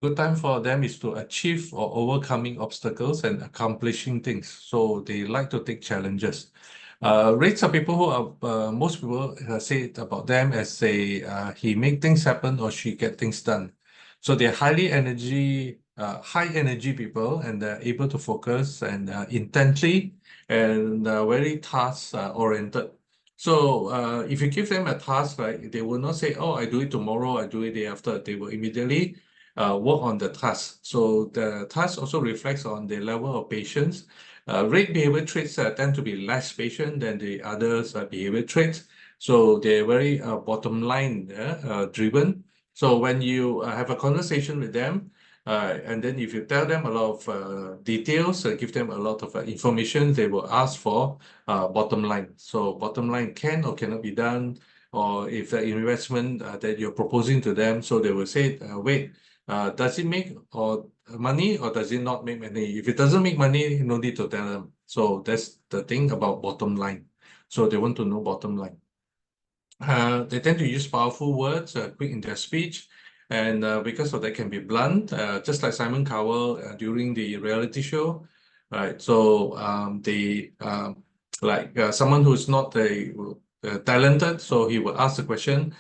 good time for them is to achieve or overcoming obstacles and accomplishing things. So they like to take challenges. Rates are people who are, most people say it about them as he make things happen or she get things done. So they're high energy people, and they're able to focus and intently and very task oriented. So if you give them a task, right, they will not say, oh, I do it tomorrow, I do it the day after. They will immediately work on the task. So the task also reflects on the level of patience. Rate behavior traits tend to be less patient than the others behavior traits. So they're very bottom line driven. So when you have a conversation with them, and then if you tell them a lot of details, give them a lot of information, they will ask for bottom line. So bottom line can or cannot be done, or if the investment that you're proposing to them, so they will say, wait, does it make money or does it not make money? If it doesn't make money, no need to tell them. So that's the thing about bottom line. So they want to know bottom line. They tend to use powerful words, quick in their speech, and because of that can be blunt, just like Simon Cowell during the reality show, right? So someone who's not talented, so he will ask the question,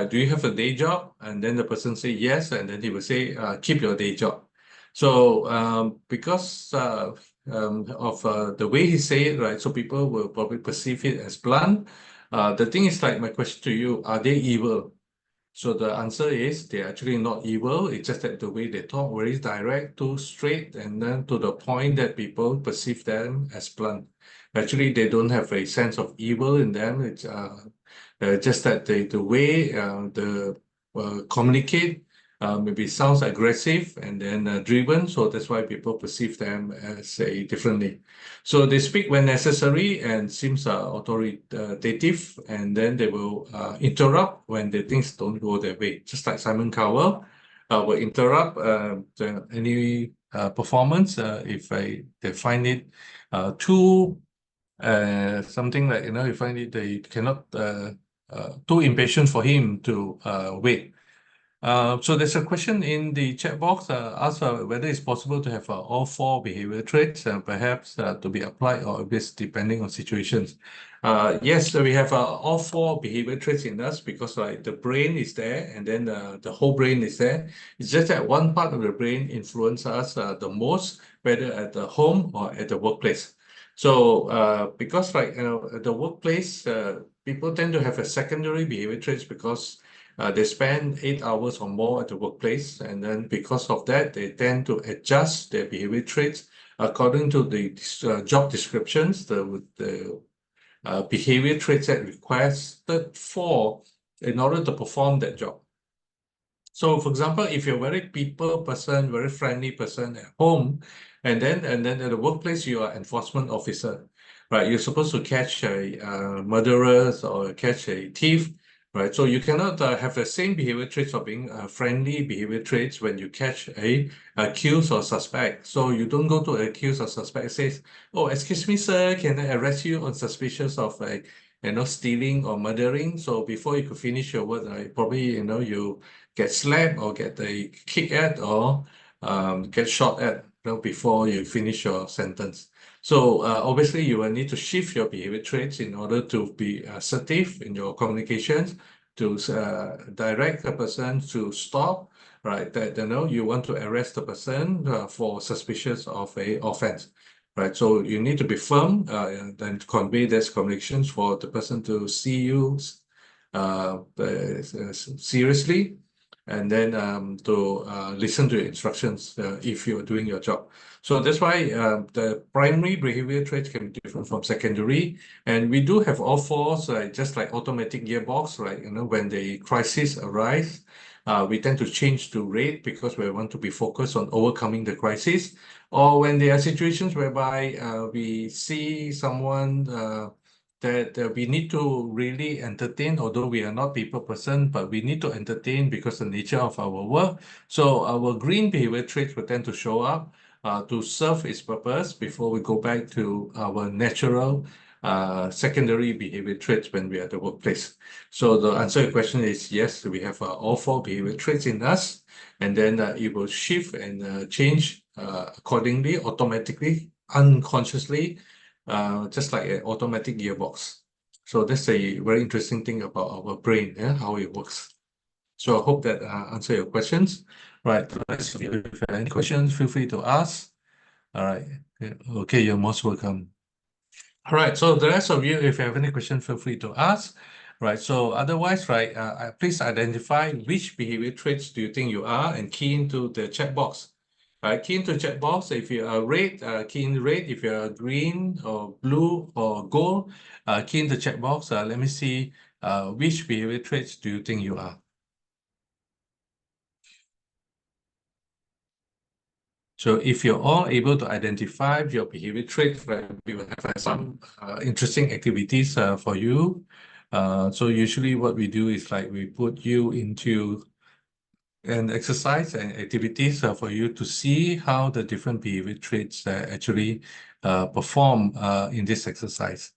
do you have a day job? And then the person say yes, and then he will say, keep your day job. So because of the way he say it, right, so people will probably perceive it as blunt. The thing is, like, my question to you, are they evil? So the answer is they're actually not evil. It's just that the way they talk, very direct, too straight, and then to the point that people perceive them as blunt. Actually, they don't have a sense of evil in them. It's just that the way they communicate maybe sounds aggressive and then driven. So that's why people perceive them as differently. So they speak when necessary and seems authoritative, and then they will interrupt when the things don't go their way. Just like Simon Cowell will interrupt any performance if they find it too something like, you find it they cannot too impatient for him to wait. So there's a question in the chat box asks whether it's possible to have all 4 behavior traits, perhaps to be applied, or this depending on situations. Yes, we have all 4 behavior traits in us because the brain is there, and then the whole brain is there. It's just that one part of the brain influences us the most, whether at the home or at the workplace. So because at the workplace, people tend to have a secondary behavior traits because they spend 8 hours or more at the workplace, and then because of that, they tend to adjust their behavior traits according to the job descriptions, the behavior traits that requested for in order to perform that job. So, for example, if you're a very people person, very friendly person at home, and then at the workplace you are enforcement officer, right? You're supposed to catch murderers or catch a thief. Right, so you cannot have the same behavior traits of being friendly behavior traits when you catch a accused or suspect. So you don't go to accused or suspect and says, "Oh, excuse me, sir, can I arrest you on suspicious of stealing or murdering?" So before you could finish your word, probably you get slapped or get a kick at or get shot at before you finish your sentence. So obviously, you will need to shift your behavior traits in order to be assertive in your communications, to direct the person to stop, right? That you want to arrest the person for suspicious of a offense, right? So you need to be firm and then convey these communications for the person to see you seriously, and then to listen to your instructions if you're doing your job. So that's why the primary behavior traits can be different from secondary. And we do have all 4, just like automatic gearbox, right? When the crisis arise, we tend to change to rate because we want to be focused on overcoming the crisis. Or when there are situations whereby we see someone that we need to really entertain, although we are not people person, but we need to entertain because of the nature of our work. So our green behavior traits will tend to show up to serve its purpose before we go back to our natural secondary behavior traits when we are at the workplace. So the answer to your question is yes, we have all 4 behavior traits in us, and then it will shift and change accordingly, automatically, unconsciously, just like an automatic gearbox. So that's a very interesting thing about our brain, how it works. So I hope that answer your questions. Right. If you have any questions, feel free to ask. All right. Okay, you're most welcome. All right. So the rest of you, if you have any questions, feel free to ask. Right. So otherwise, right, please identify which behavior traits do you think you are and key into the chat box. Right. Key into chat box. If you are red, key in red. If you are green or blue or gold, key in the chat box. Let me see which behavior traits do you think you are. So if you're all able to identify your behavior traits, right, we will have some interesting activities for you. So usually what we do is like we put you into an exercise and activities for you to see how the different behavior traits actually perform in this exercise.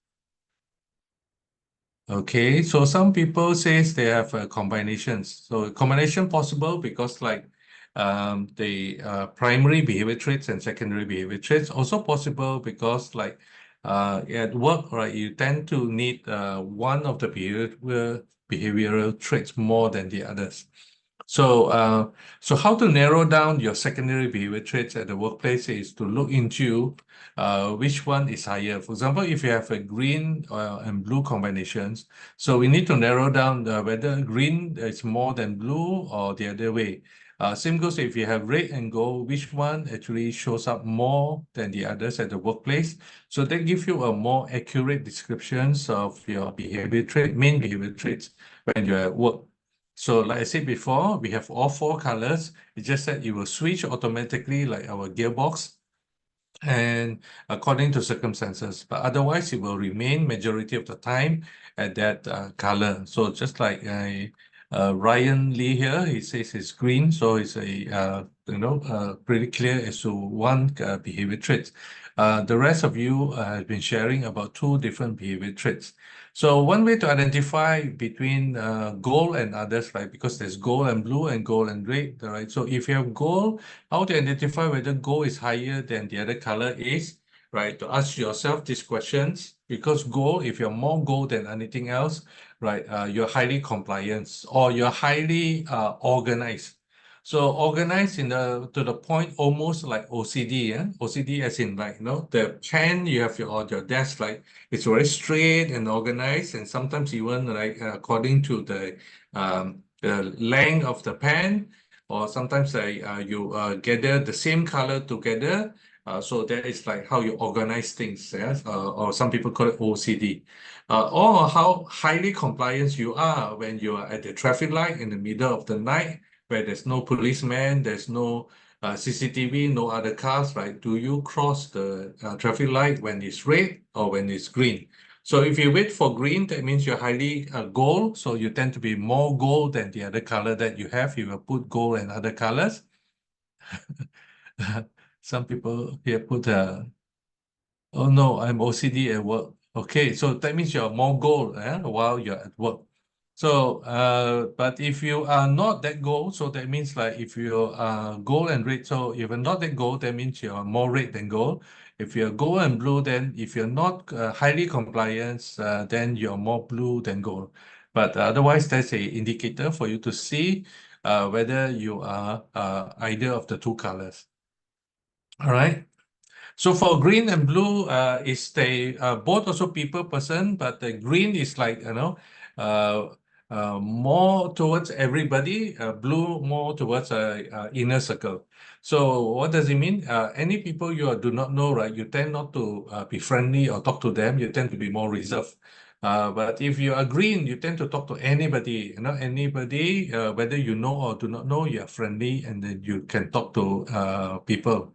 Okay, so some people says they have combinations. So combination possible because like the primary behavior traits and secondary behavior traits also possible because like at work, right, you tend to need one of the behavioral traits more than the others. So, so how to narrow down your secondary behavior traits at the workplace is to look into which one is higher. For example, if you have a green and blue combinations, so we need to narrow down whether green is more than blue or the other way. Same goes if you have red and gold, which one actually shows up more than the others at the workplace. So that gives you a more accurate descriptions of your behavior trait, main behavior traits when you're at work. So like I said before, we have all 4 colors. It's just that it will switch automatically like our gearbox and according to circumstances. But otherwise, it will remain majority of the time at that color. So just like Ryan Lee here, he says it's green. So it's a, pretty clear as to one behavior trait. The rest of you have been sharing about 2 different behavior traits. So one way to identify between gold and others, right? Because there's gold and blue and gold and red, right? So if you have gold, how to identify whether gold is higher than the other color is, right? To ask yourself these questions, because gold, if you're more gold than anything else, right, you're highly compliant or you're highly organized. So organized to the point almost like OCD, yeah? OCD as in like, the pen you have your desk, like it's very straight and organized, and sometimes even like according to the length of the pen, or sometimes you gather the same color together. So that is like how you organize things, yes? Or some people call it OCD. Or how highly compliant you are when you are at the traffic light in the middle of the night, where there's no policeman, there's no CCTV, no other cars, right? Do you cross the traffic light when it's red or when it's green? So if you wait for green, that means you're highly gold. So you tend to be more gold than the other color that you have. You will put gold and other colors. Some people here put, oh no, I'm OCD at work. Okay, so that means you're more gold while you're at work. So, but if you are not that gold, so that means like if you are gold and red, so if you're not that gold, that means you're more red than gold. If you're gold and blue, then if you're not highly compliant, then you're more blue than gold. But otherwise, that's an indicator for you to see whether you are either of the 2 colors. All right. So for green and blue, is they both also people person, but the green is like more towards everybody, blue more towards inner circle. So what does it mean? Any people you do not know, right? You tend not to be friendly or talk to them. You tend to be more reserved. But if you are green, you tend to talk to anybody. Anybody, whether you know or do not know, you are friendly, and then you can talk to people.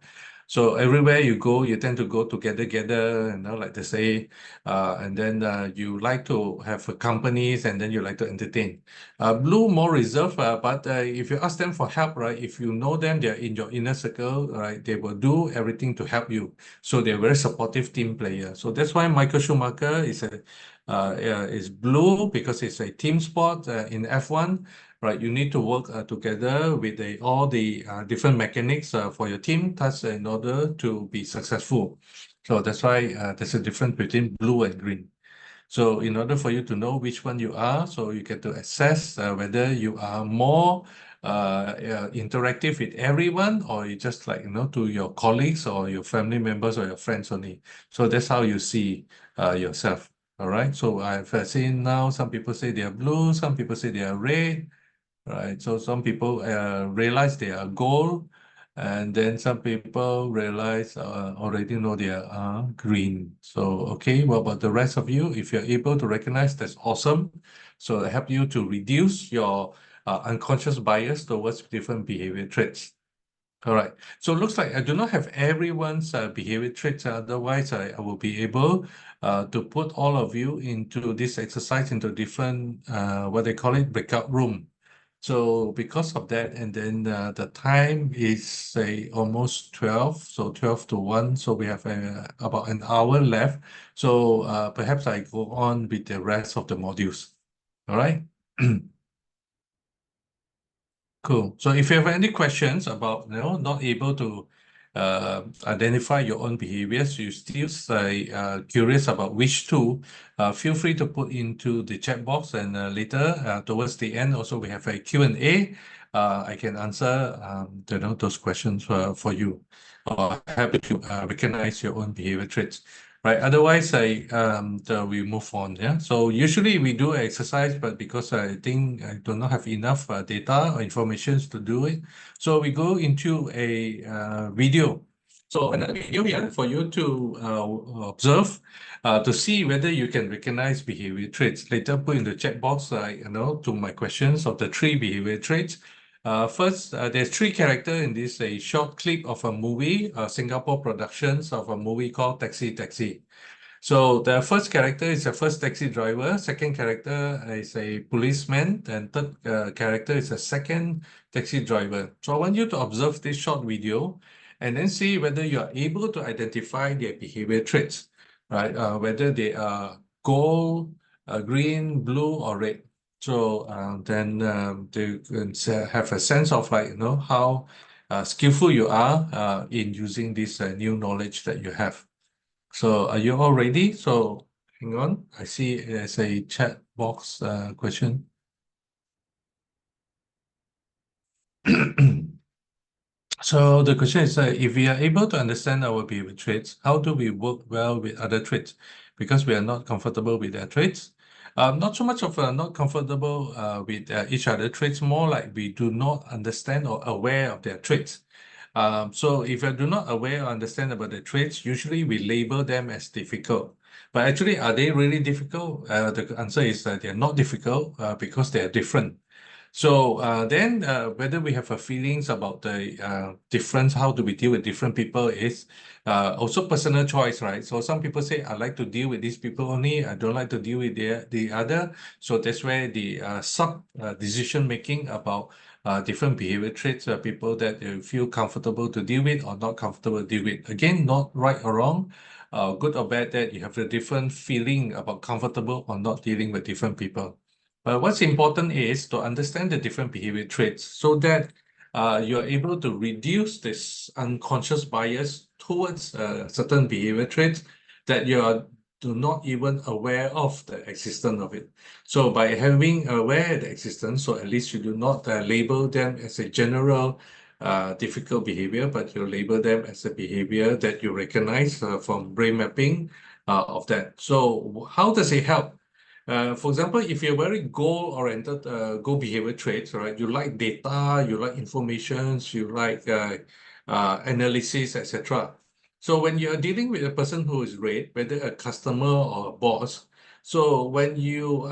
So everywhere you go, you tend to go together, like they say, and then you like to have companies, and then you like to entertain. Blue more reserved, but if you ask them for help, right, if you know them, they're in your inner circle, right, they will do everything to help you. So they're very supportive team player. So that's why Michael Schumacher is blue, because it's a team sport in F1. Right, you need to work together with all the different mechanics for your team tasks in order to be successful. So that's why there's a difference between blue and green. So in order for you to know which one you are, so you get to assess whether you are more interactive with everyone, or you just like, to your colleagues or your family members or your friends only. So that's how you see yourself. All right. So I've seen now some people say they are blue, some people say they are red. Right, so some people realize they are gold, and then some people realize already know they are green. So, okay, what about the rest of you? If you're able to recognize, that's awesome. So it help you to reduce your unconscious bias towards different behavior traits. All right, so it looks like I do not have everyone's behavior traits. Otherwise, I will be able to put all of you into this exercise into different, what they call it, breakout room. So because of that, and then the time is say almost 12, so 12 to 1. So we have about an hour left. So perhaps I go on with the rest of the modules. All right. Cool. So if you have any questions about, not able to identify your own behaviors, you still say curious about which two, feel free to put into the chat box, and later towards the end also we have a Q&A. I can answer those questions for you, or happy to recognize your own behavior traits. Right. Otherwise, we move on. Yeah. So usually we do exercise, but because I think I do not have enough data or information to do it, so we go into a video. So another video here for you to observe, to see whether you can recognize behavior traits. Later, put in the chat box, to my questions of the 3 behavior traits. First, there's 3 characters in this a short clip of a movie, Singapore productions of a movie called Taxi. So the first character is a first taxi driver, second character is a policeman, and third character is a second taxi driver. So I want you to observe this short video and then see whether you are able to identify their behavior traits, right? Whether they are gold, green, blue, or red. So then they can have a sense of how skillful you are in using this new knowledge that you have. So are you all ready? So hang on, I see there's a chat box question. So the question is, if we are able to understand our behavior traits, how do we work well with other traits? Because we are not comfortable with their traits. Not so much of not comfortable with each other traits, more like we do not understand or aware of their traits. So if you do not aware or understand about the traits, usually we label them as difficult. But actually, are they really difficult? The answer is that they're not difficult because they are different. So then whether we have a feelings about the difference, how do we deal with different people is also personal choice, right? So some people say, I like to deal with these people only, I don't like to deal with the other. So that's where the decision making about different behavior traits, people that you feel comfortable to deal with or not comfortable to deal with. Again, not right or wrong, good or bad, that you have a different feeling about comfortable or not dealing with different people. But what's important is to understand the different behavior traits so that you're able to reduce this unconscious bias towards certain behavior traits that you are do not even aware of the existence of it. So by having aware of the existence, so at least you do not label them as a general difficult behavior, but you label them as a behavior that you recognize from brain mapping of that. So how does it help? For example, if you're very goal-oriented, goal behavior traits, right? You like data, you like informations, you like analysis, etc. So when you're dealing with a person who is red, whether a customer or a boss, so when you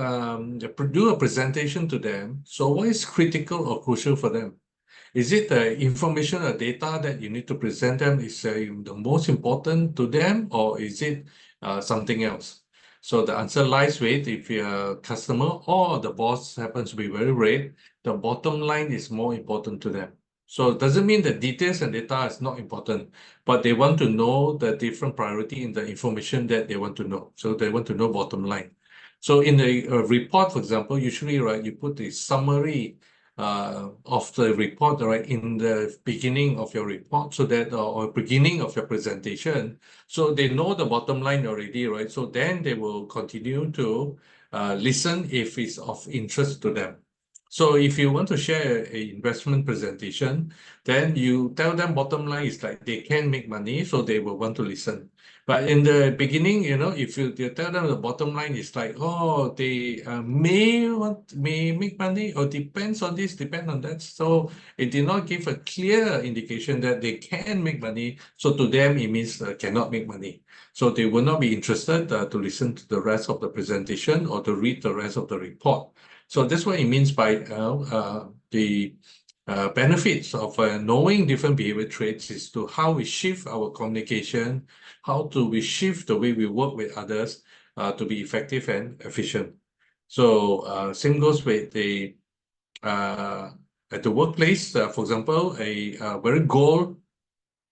do a presentation to them, so what is critical or crucial for them? Is it the information or data that you need to present them is the most important to them, or is it something else? So the answer lies with, if your customer or the boss happens to be very red, the bottom line is more important to them. So it doesn't mean that details and data is not important, but they want to know the different priority in the information that they want to know. So they want to know bottom line. So in a report, for example, usually, right, you put the summary of the report, right, in the beginning of your report, so that or beginning of your presentation, so they know the bottom line already, right? So then they will continue to listen if it's of interest to them. So if you want to share an investment presentation, then you tell them bottom line is like they can make money, so they will want to listen. But in the beginning, if you tell them the bottom line is like, oh, they may make money, or depends on this, depend on that. So it did not give a clear indication that they can make money. So to them, it means cannot make money. So they will not be interested to listen to the rest of the presentation or to read the rest of the report. So that's what it means by the benefits of knowing different behavior traits is to how we shift our communication, how do we shift the way we work with others to be effective and efficient. So same goes with the at the workplace. For example, a very goal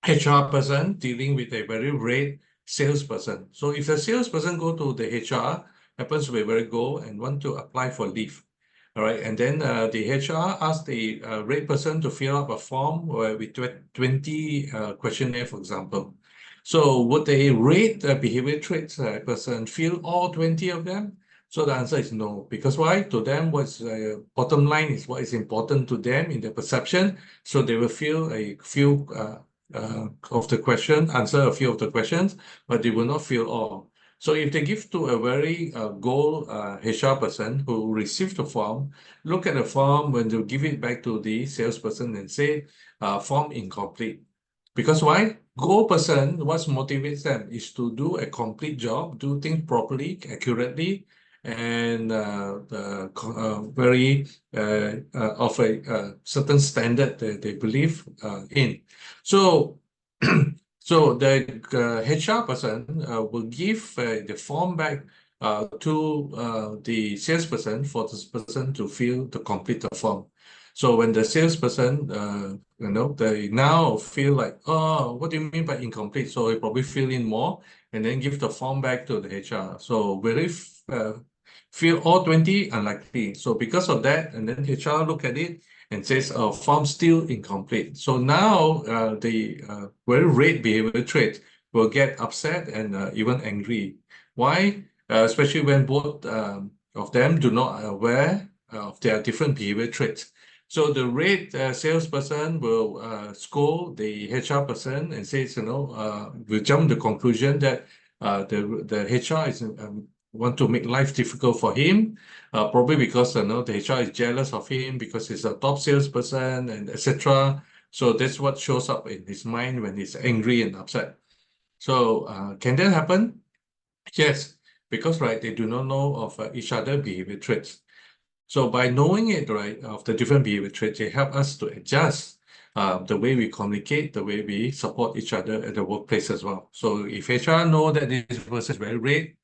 HR person dealing with a very red salesperson. So if the salesperson go to the HR, happens to be very goal and want to apply for leave. All right, and then the HR asks the red person to fill up a form with 20 questionnaire, for example. So would a red behavior traits person fill all 20 of them? So the answer is no, because why? To them, what's bottom line is what is important to them in their perception. So they will fill a few of the question, answer a few of the questions, but they will not fill all. So if they give to a very goal HR person who received the form, look at the form when they give it back to the salesperson and say, form incomplete. Because why? Goal person, what motivates them is to do a complete job, do things properly, accurately, and very of a certain standard that they believe in. So so the HR person will give the form back to the salesperson for this person to fill to complete the form. So when the salesperson, they now feel like, oh, what do you mean by incomplete? So he probably fill in more and then give the form back to the HR. So will he fill all 20? Unlikely. So because of that, and then HR look at it and says, oh, form still incomplete. So now the very red behavior trait will get upset and even angry. Why? Especially when both of them do not aware of their different behavior traits. So the red salesperson will scold the HR person and says, will jump to the conclusion that the HR is want to make life difficult for him, probably because the HR is jealous of him because he's a top salesperson and etc. So that's what shows up in his mind when he's angry and upset. So can that happen? Yes, because right, they do not know of each other behavior traits. So by knowing it, right, of the different behavior traits, they help us to adjust the way we communicate, the way we support each other at the workplace as well. So if HR know that this person is very red,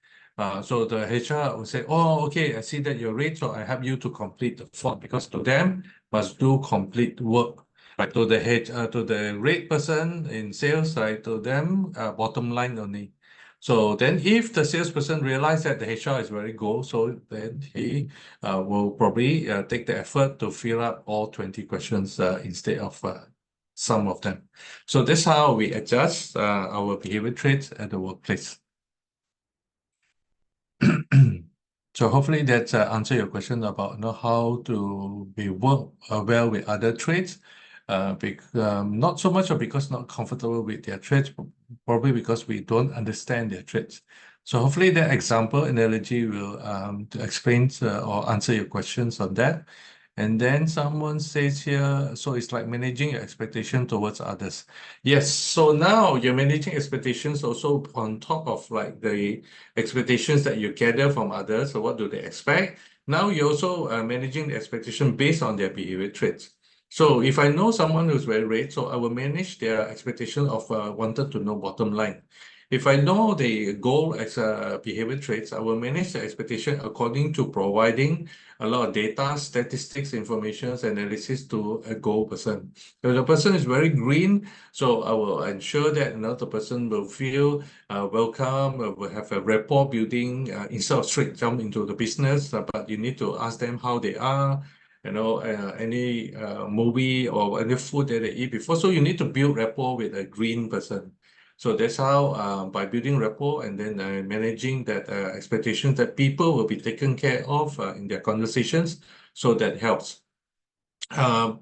so the HR will say, oh, okay, I see that you're red, so I help you to complete the form, because to them must do complete work. Right, to the red person in sales, right, to them bottom line only. So then if the salesperson realizes that the HR is very goal, so then he will probably take the effort to fill up all 20 questions instead of some of them. So that's how we adjust our behavior traits at the workplace. So hopefully that answer your question about how to be work well with other traits. Not so much because not comfortable with their traits, probably because we don't understand their traits. So hopefully that example analogy will explain or answer your questions on that. And then someone says here, so it's like managing your expectation towards others. Yes, so now you're managing expectations also on top of like the expectations that you gather from others. So what do they expect? Now you're also managing the expectation based on their behavior traits. So if I know someone who's very red, so I will manage their expectation of wanted to know bottom line. If I know the goal as behavior traits, I will manage the expectation according to providing a lot of data, statistics, information, analysis to a goal person. If the person is very green, so I will ensure that another person will feel welcome, will have a rapport building instead of straight jump into the business, but you need to ask them how they are, any movie or any food that they eat before. So you need to build rapport with a green person. So that's how, by building rapport and then managing that expectation that people will be taken care of in their conversations. So that helps.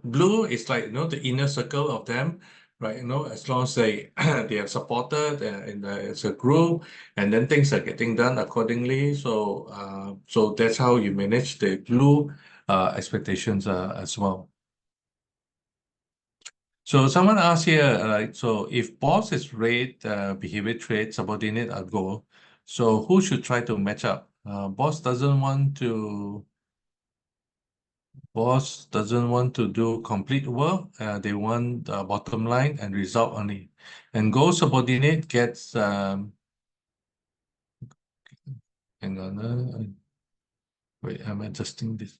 Blue is like, the inner circle of them, right? As long as they they are supported as a group, and then things are getting done accordingly. So that's how you manage the blue expectations as well. So someone asked here, like, so if boss is red, behavior trait, subordinate are goal, so who should try to match up? Boss doesn't want to do complete work. They want bottom line and result only. And goal subordinate gets hang on, wait, I'm adjusting this.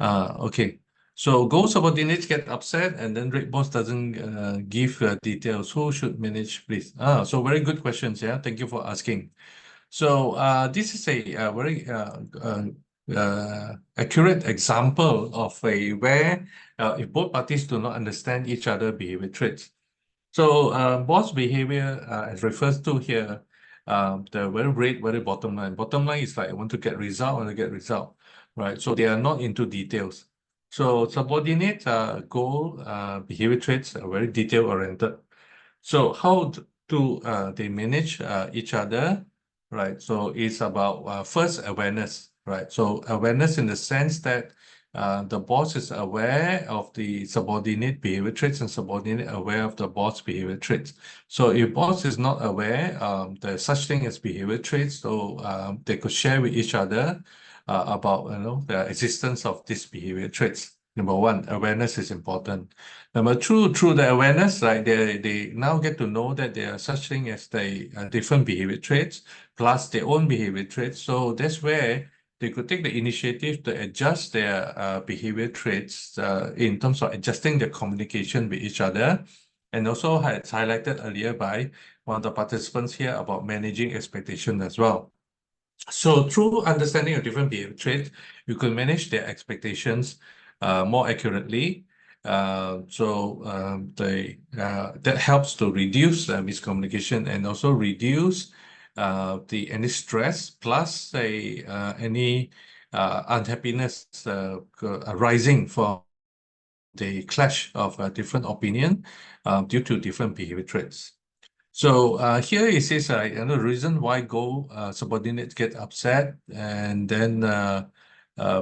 Okay. So goal subordinates get upset, and then red boss doesn't give details. Who should manage, please? So very good questions. Yeah, thank you for asking. So this is a very accurate example of where if both parties do not understand each other behavior traits. So boss behavior as refers to here, the very red, very bottom line. Bottom line is like I want to get result, I want to get result, right? So they are not into details. So subordinate goal behavior traits are very detail oriented. So how do they manage each other, right? So it's about first awareness, right? So awareness in the sense that the boss is aware of the subordinate behavior traits and subordinate aware of the boss behavior traits. So if boss is not aware, there's such thing as behavior traits, so they could share with each other about the existence of these behavior traits. Number one, awareness is important. Number two, through the awareness, right, they now get to know that there are such thing as the different behavior traits plus their own behavior traits. So that's where they could take the initiative to adjust their behavior traits in terms of adjusting their communication with each other. And also it's highlighted earlier by one of the participants here about managing expectation as well. So through understanding of different behavior traits, you can manage their expectations more accurately. That helps to reduce miscommunication and also reduce any stress plus any unhappiness arising from the clash of different opinion due to different behavior traits. So here it says the reason why goal subordinates get upset, and then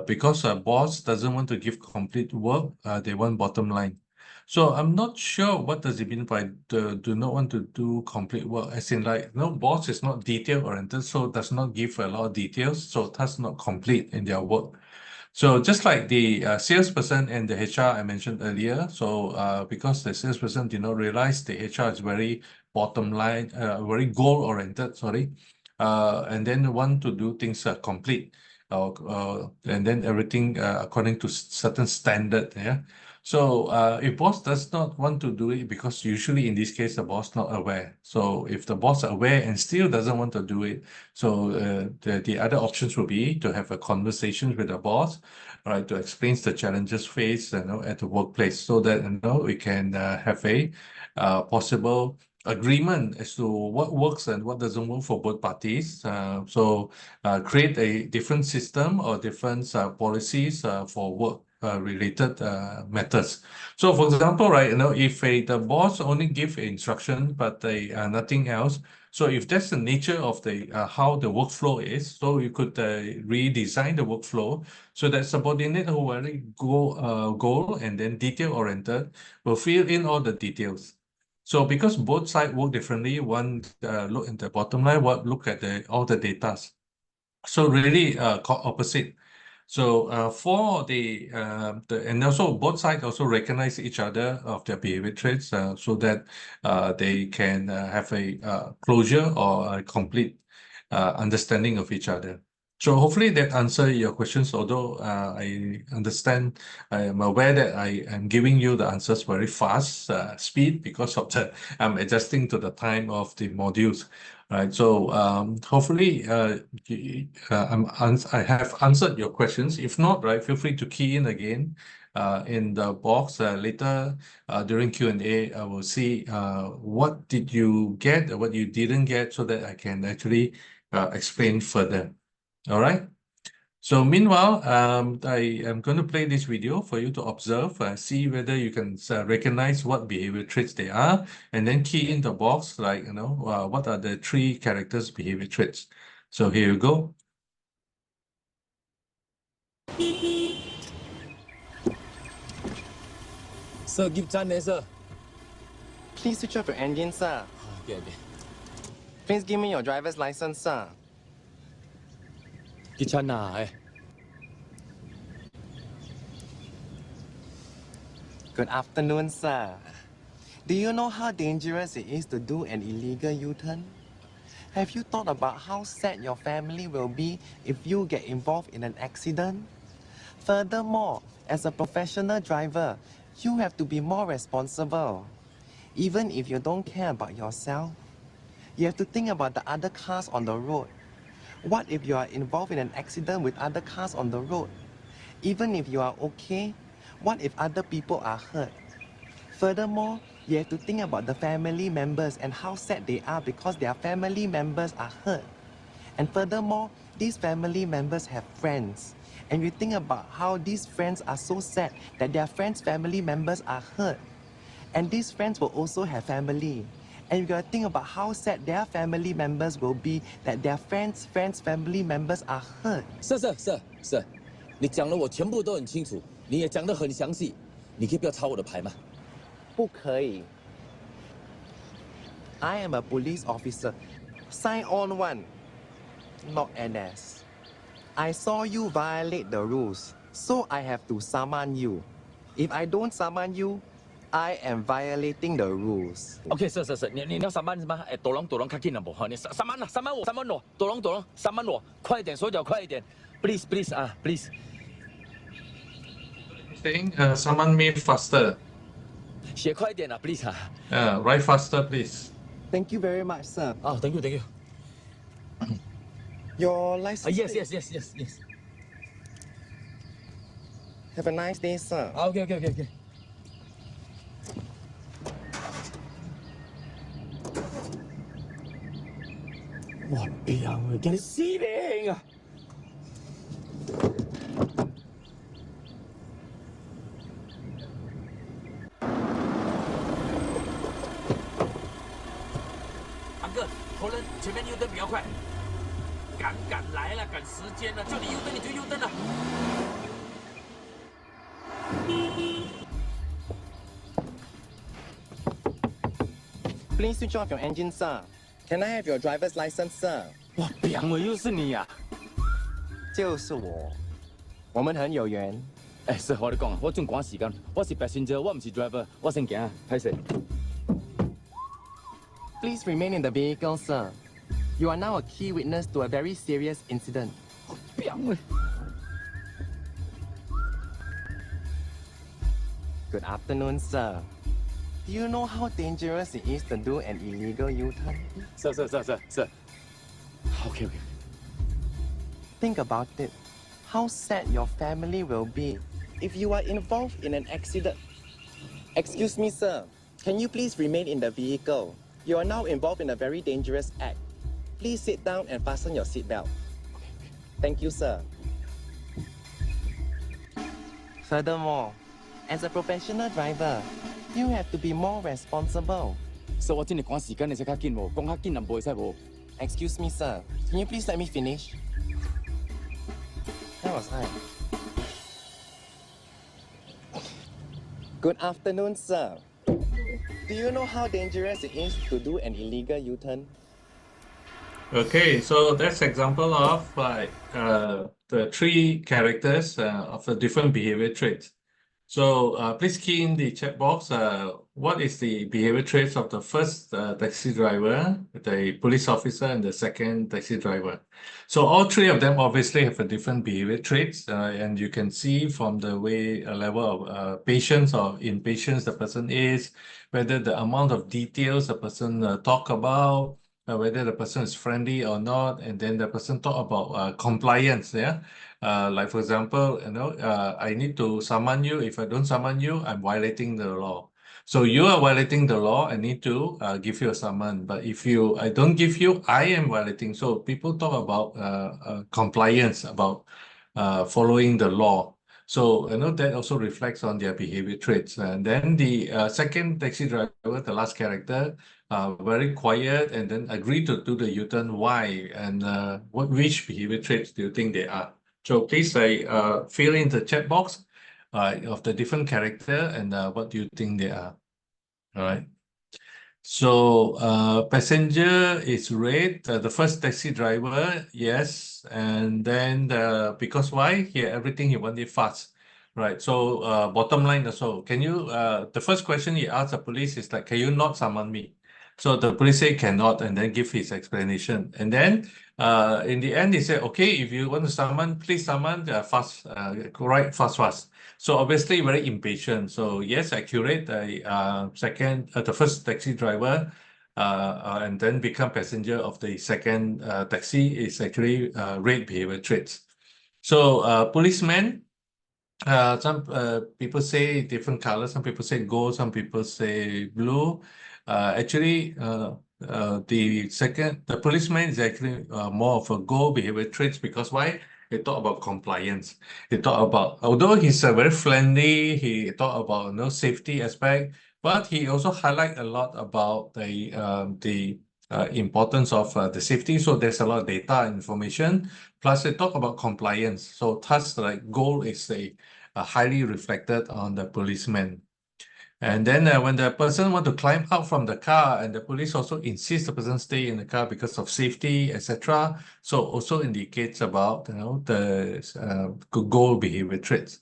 because a boss doesn't want to give complete work, they want bottom line. So I'm not sure what does it mean by do not want to do complete work, as in like boss is not detail oriented, so does not give a lot of details, so that's not complete in their work. So just like the salesperson and the HR I mentioned earlier, so because the salesperson did not realize the HR is very bottom line, very goal oriented, sorry, and then want to do things complete, and then everything according to certain standard, yeah. So if boss does not want to do it, because usually in this case the boss not aware. So if the boss aware and still doesn't want to do it, so the other options will be to have a conversation with the boss, right, to explain the challenges faced at the workplace, so that we can have a possible agreement as to what works and what doesn't work for both parties. Create a different system or different policies for work related matters. So for example, right, if the boss only give instruction but nothing else, so if that's the nature of the how the workflow is, so you could redesign the workflow so that subordinate who are goal and then detail oriented will fill in all the details. So because both sides work differently, one look at the bottom line, one look at all the data. So really opposite. So for and also both sides also recognize each other of their behavior traits so that they can have a closure or a complete understanding of each other. So hopefully that answer your questions, although I understand, I am aware that I am giving you the answers very fast speed because of I'm adjusting to the time of the modules. Right, so hopefully I have answered your questions. If not, right, feel free to key in again in the box later during Q&A. I will see what did you get, what you didn't get, so that I can actually explain further. All right. So meanwhile, I am going to play this video for you to observe, see whether you can recognize what behavior traits they are, and then key in the box like, what are the 3 characters behavior traits. So here you go. Sir, give chance, sir. Please switch off your engine, sir. Okay. Please give me your driver's license, sir. Give chance, Good afternoon, sir. Do you know how dangerous it is to do an illegal U-turn? Have you thought about how sad your family will be if you get involved in an accident? Furthermore, as a professional driver, you have to be more responsible. Even if you don't care about yourself, you have to think about the other cars on the road. What if you are involved in an accident with other cars on the road? Even if you are okay, what if other people are hurt? Furthermore, you have to think about the family members and how sad they are because their family members are hurt. And furthermore, these family members have friends. And you think about how these friends are so sad that their friends' family members are hurt. And these friends will also have family. And you gotta think about how sad their family members will be that their friends' family members are hurt. Sir, 你讲的我全部都很清楚，你也讲得很详细，你可以不要抄我的牌吗？不可以。I am a police officer. Sign on one, not NS. I saw you violate the rules, so I have to summon you. If I don't summon you, I am violating the rules. OK， 是，你要上班是吗？哎，多龙，看紧了不？你上班了，上班我，多龙，上班我，快一点，手脚快一点 ，please 啊 ，please。Saying summon me faster. 写快一点啊 ，please 啊。Write faster, please. Thank you very much, sir. Oh, thank you. Your license. Yes. Have a nice day, sir. OK。我邊會見你死命啊！堂哥，头人前面右灯比较快，赶来了，赶时间了，叫你右灯你就右灯了。Please switch off your engine, sir. Can I have your driver's license, sir? 我邊會又是你呀？就是我，我們很有緣。哎，是我你講啊，我仲趕時間，我是 passenger，我唔是 driver，我先行啊，歹勢。Please remain in the vehicle, sir. You are now a key witness to a very serious incident. 邊會？ Good afternoon, sir. Do you know how dangerous it is to do an illegal U-turn? Sir. OK. Think about it. How sad your family will be if you are involved in an accident. Excuse me, sir. Can you please remain in the vehicle? You are now involved in a very dangerous act. Please sit down and fasten your seatbelt. Thank you, sir. Furthermore, as a professional driver, you have to be more responsible. So 我真係趕時間，你使較緊無？講較緊就唔會使無。Excuse me, sir. Can you please let me finish? Where was I? Good afternoon, sir. Do you know how dangerous it is to do an illegal U-turn? Okay, so that's example of like the three characters of the different behavior traits. So please key in the chat box. What is the behavior traits of the first taxi driver, the police officer, and the second taxi driver? So all three of them obviously have a different behavior traits, and you can see from the way a level of patience or impatience the person is, whether the amount of details the person talk about, whether the person is friendly or not, and then the person talk about compliance. Yeah. Like for example, I need to summon you. If I don't summon you, I'm violating the law. So you are violating the law. I need to give you a summon. But if I don't give you, I am violating. So people talk about compliance, about following the law. So that also reflects on their behavior traits. And then the second taxi driver, the last character, very quiet, and then agree to do the U-turn. Why? And which behavior traits do you think they are? So please fill in the chat box of the different character and what do you think they are. All right. So passenger is red. The first taxi driver, yes. And then because why? Here everything he wanted fast. Right. So bottom line also, can you the first question he asked the police is like, can you not summon me? So the police say cannot, and then give his explanation. And then in the end, he said, okay, if you want to summon, please summon fast, right, fast. So obviously very impatient. So yes, accurate. The first taxi driver, and then become passenger of the second taxi is actually red behavior traits. So policeman. Some people say different colors. Some people say gold. Some people say blue. Actually, the policeman is actually more of a gold behavior traits because why? They talk about compliance. They talk about, although he's very friendly, he talk about safety aspect, but he also highlight a lot about the importance of the safety. So there's a lot of data information. Plus, they talk about compliance. So thus, like gold is highly reflected on the policeman. And then when the person want to climb out from the car, and the police also insist the person stay in the car because of safety, etc. So also indicates about the goal behavior traits.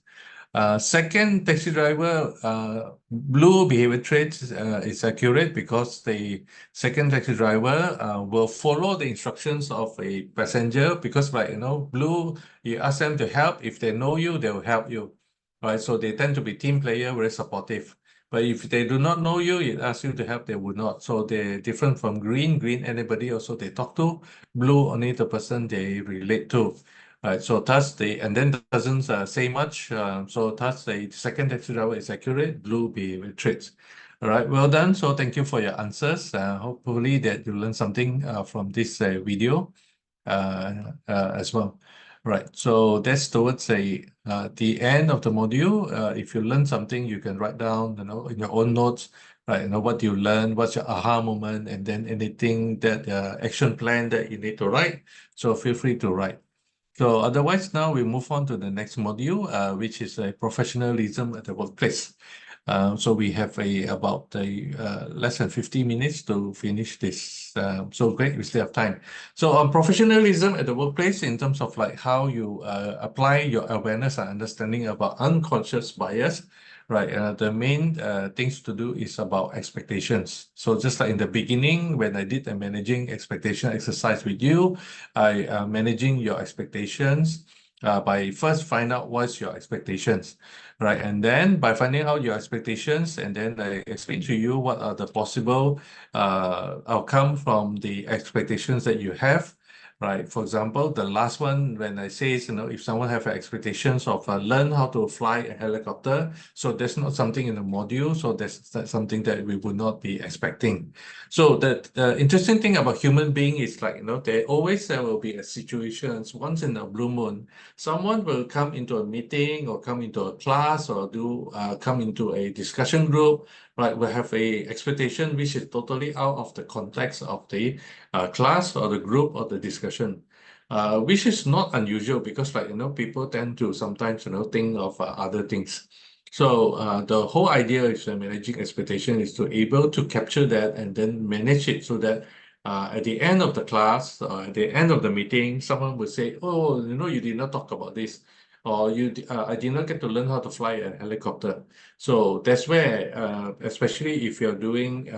Second taxi driver, blue behavior traits is accurate because the second taxi driver will follow the instructions of a passenger because blue, you ask them to help. If they know you, they will help you. Right, so they tend to be team player, very supportive. But if they do not know you, it asks you to help, they would not. So they're different from green. Green, anybody also they talk to. Blue, only the person they relate to. Right, so thus and then doesn't say much. So thus the second taxi driver is accurate. Blue behavior traits. All right, well done. So thank you for your answers. Hopefully that you learned something from this video as well. Right, so that's towards the end of the module. If you learn something, you can write down, in your own notes, right? What you learn, what's your aha moment, and then anything that action plan that you need to write. So feel free to write. So otherwise, now we move on to the next module, which is professionalism at the workplace. So we have about less than 50 minutes to finish this. So great, we still have time. So on professionalism at the workplace, in terms of like how you apply your awareness and understanding about unconscious bias, right? The main things to do is about expectations. So just like in the beginning, when I did a managing expectation exercise with you, I managing your expectations by first find out what's your expectations. Right, and then by finding out your expectations, and then I explain to you what are the possible outcome from the expectations that you have. Right, for example, the last one when I say if someone have expectations of learn how to fly a helicopter, so that's not something in the module, so that's something that we would not be expecting. So the interesting thing about human being is like there will be a situations once in a blue moon. Someone will come into a meeting or come into a class or come into a discussion group, right? Will have a expectation which is totally out of the context of the class or the group or the discussion, which is not unusual because people tend to sometimes think of other things. So the whole idea is managing expectation is to able to capture that and then manage it so that at the end of the class or at the end of the meeting, someone would say, "Oh, you did not talk about this," or I did not get to learn how to fly a helicopter. So that's where, especially if you're doing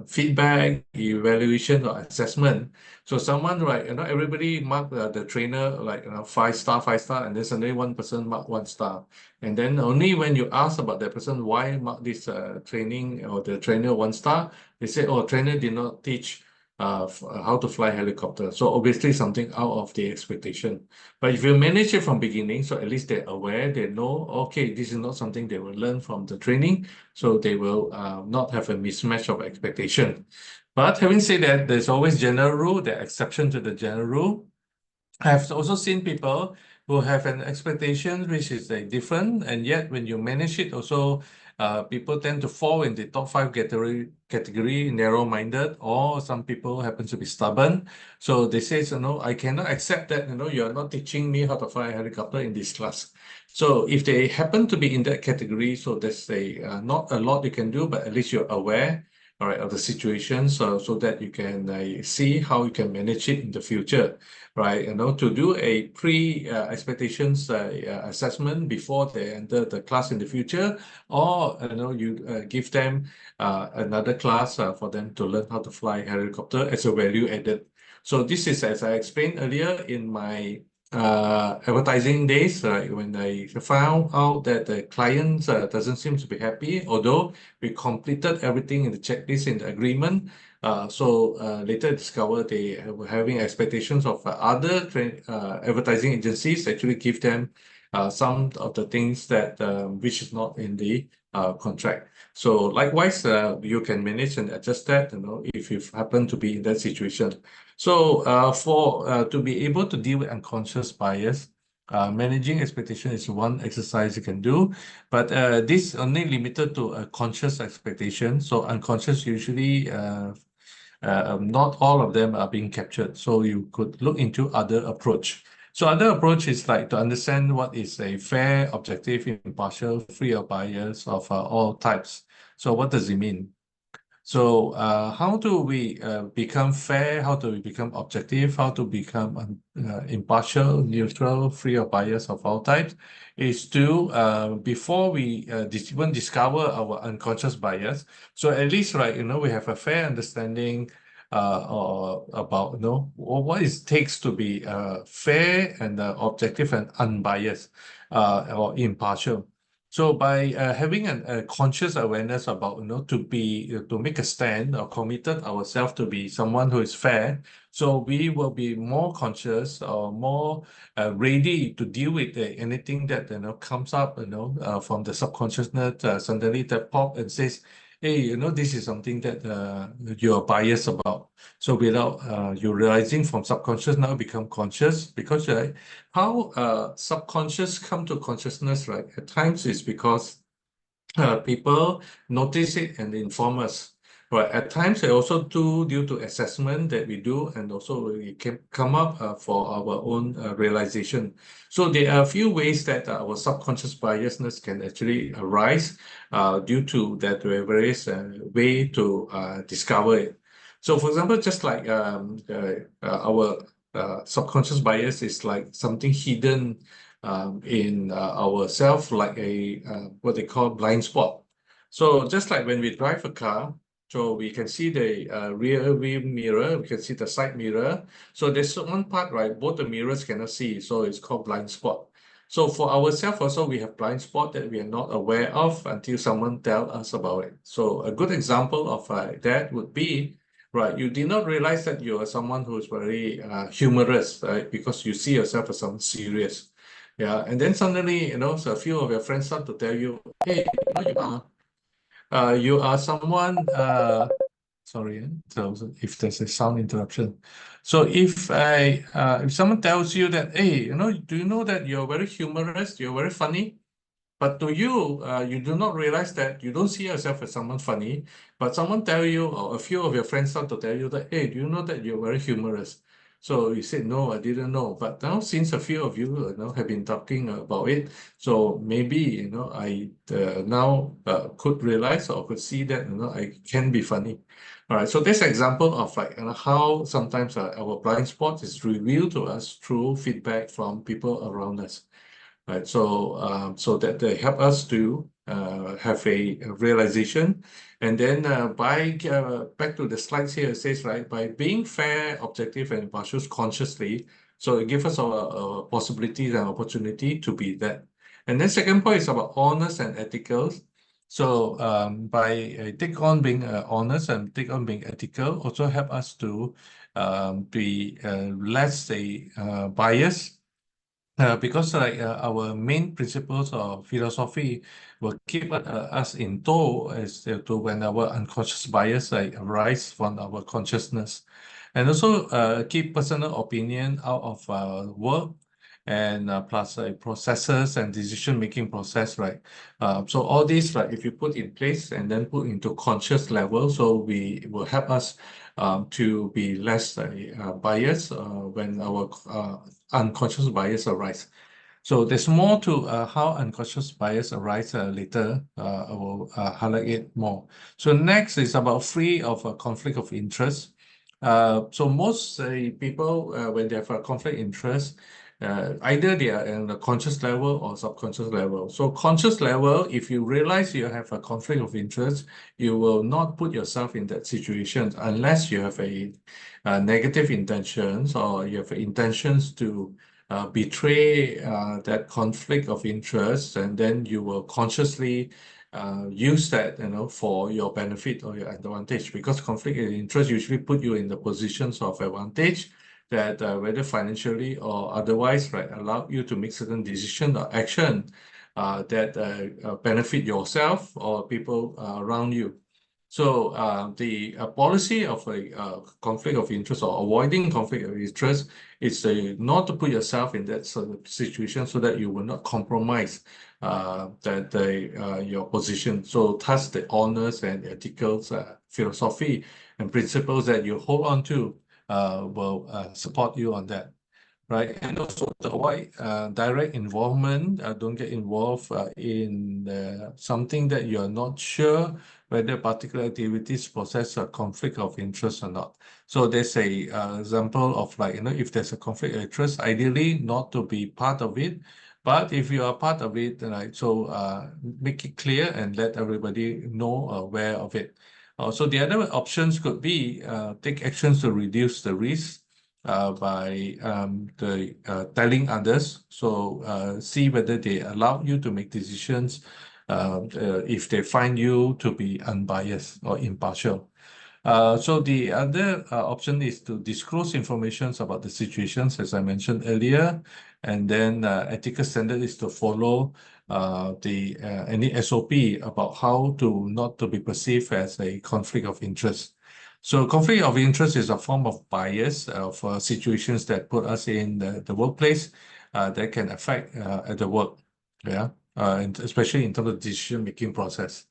feedback, evaluation, or assessment. So someone, right, everybody mark the trainer like 5 star, 5 star, and then suddenly one person mark 1 star. And then only when you ask about that person why mark this training or the trainer 1 star, they say, "Oh, trainer did not teach how to fly helicopter." So obviously something out of the expectation. But if you manage it from beginning, so at least they're aware, they know, okay, this is not something they will learn from the training, so they will not have a mismatch of expectation. But having said that, there's always general rule, the exception to the general rule. I've also seen people who have an expectation which is different, and yet when you manage it, also people tend to fall in the top 5 category, narrow-minded, or some people happen to be stubborn. So they say, I cannot accept that, you are not teaching me how to fly a helicopter in this class. So if they happen to be in that category, so there's not a lot you can do, but at least you're aware, all right, of the situation, so that you can see how you can manage it in the future, right? To do a pre-expectations assessment before they enter the class in the future, or you give them another class for them to learn how to fly helicopter as a value added. So this is, as I explained earlier, in my advertising days, when I found out that the client doesn't seem to be happy, although we completed everything in the checklist in the agreement. So later discovered they were having expectations of other advertising agencies actually give them some of the things that which is not in the contract. So likewise, you can manage and adjust that, if you happen to be in that situation. So to be able to deal with unconscious bias, managing expectation is one exercise you can do, but this only limited to a conscious expectation. So unconscious usually not all of them are being captured. So you could look into other approach. So other approach is like to understand what is a fair, objective, impartial, free of bias of all types. So what does it mean? So how do we become fair? How do we become objective? How to become impartial, neutral, free of bias of all types? Is to, before we even discover our unconscious bias, so at least, right, we have a fair understanding or about, what it takes to be fair and objective and unbiased or impartial. So by having a conscious awareness about, to make a stand or committed ourselves to be someone who is fair, so we will be more conscious or more ready to deal with anything that comes up, from the subconsciousness, suddenly that pop and says, "Hey, this is something that you're biased about." So without you realizing from subconscious now become conscious, because how subconscious come to consciousness, right? At times it's because people notice it and inform us. But at times they also do due to assessment that we do, and also we can come up for our own realization. So there are a few ways that our subconscious biasness can actually arise due to that various way to discover it. So for example, just like our subconscious bias is like something hidden in ourself, like a what they call blind spot. So just like when we drive a car, so we can see the rear view mirror, we can see the side mirror. So there's one part, right, both the mirrors cannot see, so it's called blind spot. So for ourselves also, we have blind spot that we are not aware of until someone tells us about it. So a good example of that would be, right, you did not realize that you are someone who is very humorous, right, because you see yourself as someone serious. Yeah, and then suddenly, so a few of your friends start to tell you, "Hey, you are someone." Sorry, so if there's a sound interruption. So if someone tells you that, "Hey, do you know that you're very humorous, you're very funny?" But to you, you do not realize that you don't see yourself as someone funny, but someone tell you, or a few of your friends start to tell you that, "Hey, do you know that you're very humorous?" So you said, no, I didn't know. But now since a few of you, have been talking about it, so maybe, I now could realize or could see that, I can be funny. All right, so this example of like how sometimes our blind spot is revealed to us through feedback from people around us. Right, so that they help us to have a realization, and then back to the slides here, it says, right, by being fair, objective, and impartial consciously, so it gives us a possibility and opportunity to be that. And then second point is about honest and ethical. So by take on being honest and take on being ethical, also help us to be less biased. Because our main principles of philosophy will keep us in tow as to when our unconscious bias arise from our consciousness, and also keep personal opinion out of work, and plus processes and decision-making process, right? So all these, right, if you put in place and then put into conscious level, so we will help us to be less biased when our unconscious bias arise. So there's more to how unconscious bias arise later. I will highlight it more. So next is about free of a conflict of interest. So most people, when they have a conflict interest, either they are in the conscious level or subconscious level. So conscious level, if you realize you have a conflict of interest, you will not put yourself in that situation unless you have a negative intentions, or you have intentions to betray that conflict of interest, and then you will consciously use that, for your benefit or your advantage, because conflict of interest usually put you in the positions of advantage that whether financially or otherwise, right, allow you to make certain decision or action that benefit yourself or people around you. So the policy of a conflict of interest, or avoiding conflict of interest, is not to put yourself in that sort of situation, so that you will not compromise your position. So thus the honest and ethical philosophy and principles that you hold on to will support you on that, right? And also to avoid direct involvement. Don't get involved in something that you're not sure whether particular activities possess a conflict of interest or not. So there's a example of, like, if there's a conflict of interest, ideally not to be part of it. But if you are part of it, right, so make it clear and let everybody know aware of it. So the other options could be take actions to reduce the risk by telling others. So see whether they allow you to make decisions if they find you to be unbiased or impartial. So the other option is to disclose information about the situations, as I mentioned earlier, and then ethical standard is to follow any SOP about how to not to be perceived as a conflict of interest. So conflict of interest is a form of bias for situations that put us in the workplace that can affect at the work, and especially in terms of decision-making process.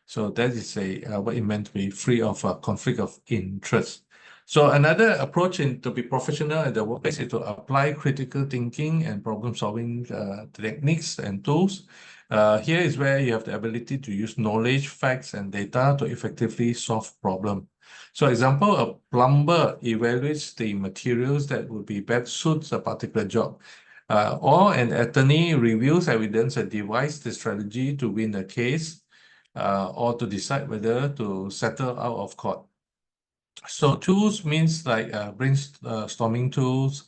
So that is what it meant to be free of conflict of interest. So another approach to be professional at the workplace is to apply critical thinking and problem-solving techniques and tools. Here is where you have the ability to use knowledge, facts, and data to effectively solve problems. So example, a plumber evaluates the materials that would be best suits a particular job. Or an attorney reviews evidence and devises the strategy to win a case, or to decide whether to settle out of court. So tools means like brainstorming tools,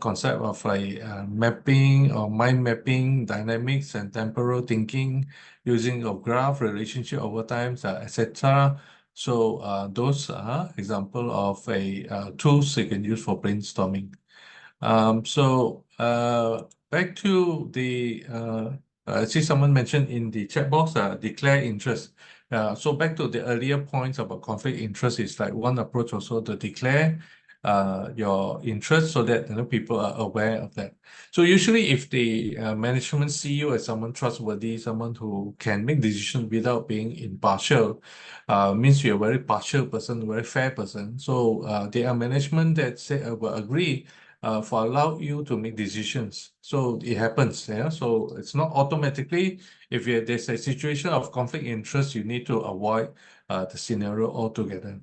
concept of like mapping or mind mapping, dynamics and temporal thinking, using of graph, relationship over time, etc. So those are example of tools you can use for brainstorming. Back to the I see someone mentioned in the chat box, declare interest. So back to the earlier points about conflict interest, is like one approach also to declare your interest so that people are aware of that. So usually if the management see you as someone trustworthy, someone who can make decisions without being impartial, means you're a very partial person, very fair person. So there are management that say will agree for allow you to make decisions. So it happens, yeah. So it's not automatically if there's a situation of conflict interest, you need to avoid the scenario altogether.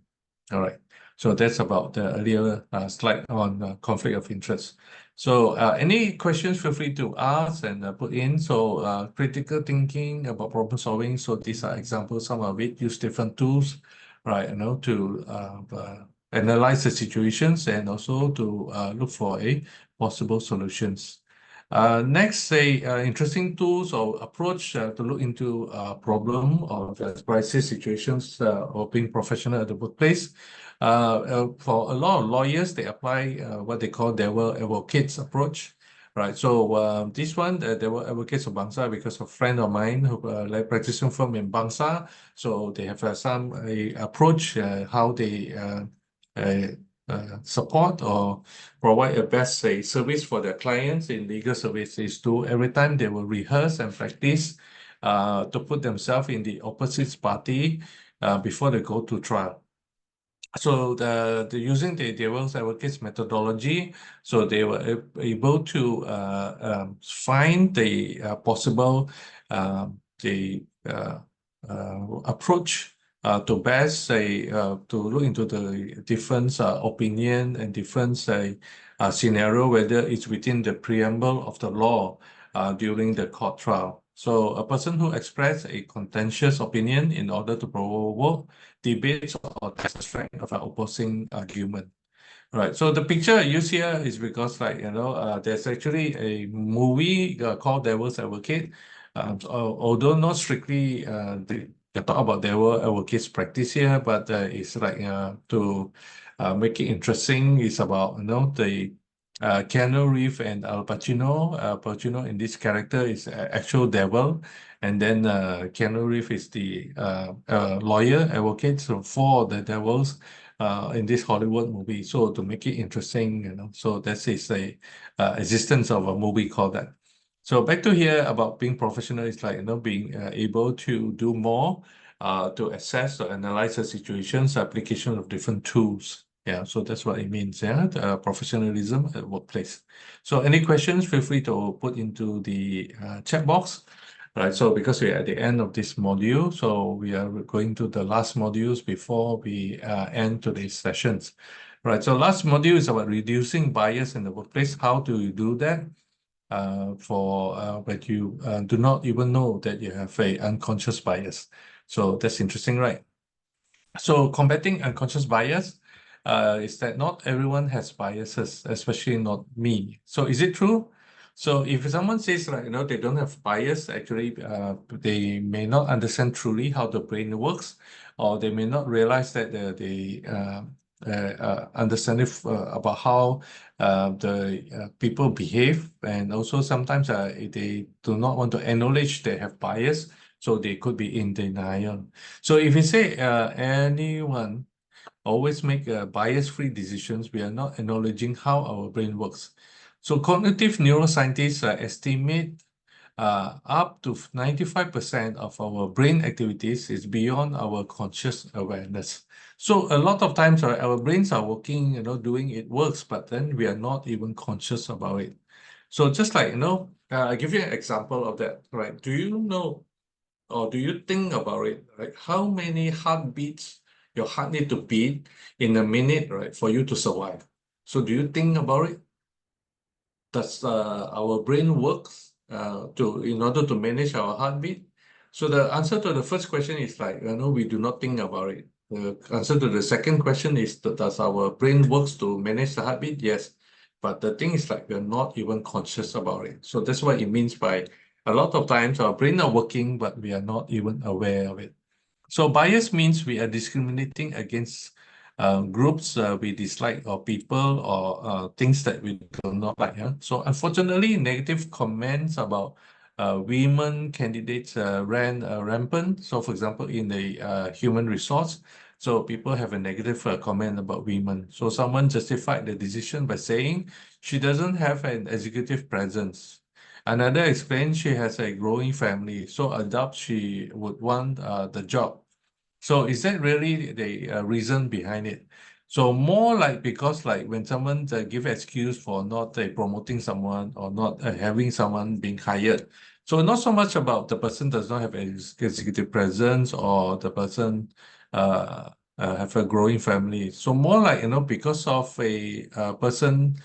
All right. So that's about the earlier slide on conflict of interest. So any questions, feel free to ask and put in. So critical thinking about problem solving. So these are examples. Some of it use different tools, right? To analyze the situations and also to look for a possible solutions. Next, interesting tools or approach to look into problem or crisis situations or being professional at the workplace. For a lot of lawyers, they apply what they call devil advocates approach, right? So this one, devil advocates of Bangsa, because a friend of mine who like practicing firm in Bangsa, so they have some approach how they support or provide a best service for their clients in legal services. To every time they will rehearse and practice to put themselves in the opposite party before they go to trial. So the using the devil's advocates methodology, so they were able to find the possible approach to best to look into the different opinion and different scenario, whether it's within the preamble of the law during the court trial. So a person who expressed a contentious opinion in order to provoke debates or test the strength of an opposing argument. Right. So the picture I use here is because, like, there's actually a movie called Devil's Advocate. Although not strictly they talk about devil advocates practice here, but it's like to make it interesting. It's about the Keanu Reeves and Al Pacino. Al Pacino in this character is actual devil, and then Keanu Reeves is the lawyer advocate. So for the devils in this Hollywood movie. So to make it interesting, so that is the existence of a movie called that. So back to here about being professional is like being able to do more to assess or analyze the situations, application of different tools. Yeah, so that's what it means. Yeah, professionalism at workplace. So any questions, feel free to put into the chat box. Right, so because we're at the end of this module, so we are going to the last modules before we end today's sessions. Right, so last module is about reducing bias in the workplace. How do you do that? When you do not even know that you have a unconscious bias. So that's interesting, right? So combating unconscious bias is that not everyone has biases, especially not me. So is it true? So if someone says they don't have bias, actually they may not understand truly how the brain works, or they may not realize that they understand about how the people behave, and also sometimes they do not want to acknowledge they have bias, so they could be in denial. So if you say anyone always make bias-free decisions, we are not acknowledging how our brain works. So cognitive neuroscientists estimate up to 95% of our brain activities is beyond our conscious awareness. So a lot of times our brains are working, doing it works, but then we are not even conscious about it. So just like, I'll give you an example of that, right? Do you know, or do you think about it, right? How many heartbeats your heart need to beat in a minute, right, for you to survive? So do you think about it? Does our brain works in order to manage our heartbeat? So the answer to the first question is like, we do not think about it. The answer to the second question is, does our brain works to manage the heartbeat? Yes. But the thing is like, we're not even conscious about it. So that's what it means by a lot of times our brain are working, but we are not even aware of it. So bias means we are discriminating against groups we dislike, or people, or things that we do not like. So unfortunately, negative comments about women candidates ran rampant. So for example, in the human resource, So people have a negative comment about women. So someone justified the decision by saying she doesn't have an executive presence. Another explained she has a growing family, so I doubt she would want the job. So is that really the reason behind it? So more like because like when someone give excuse for not promoting someone or not having someone being hired. So not so much about the person does not have executive presence or the person have a growing family. So more like, because of a person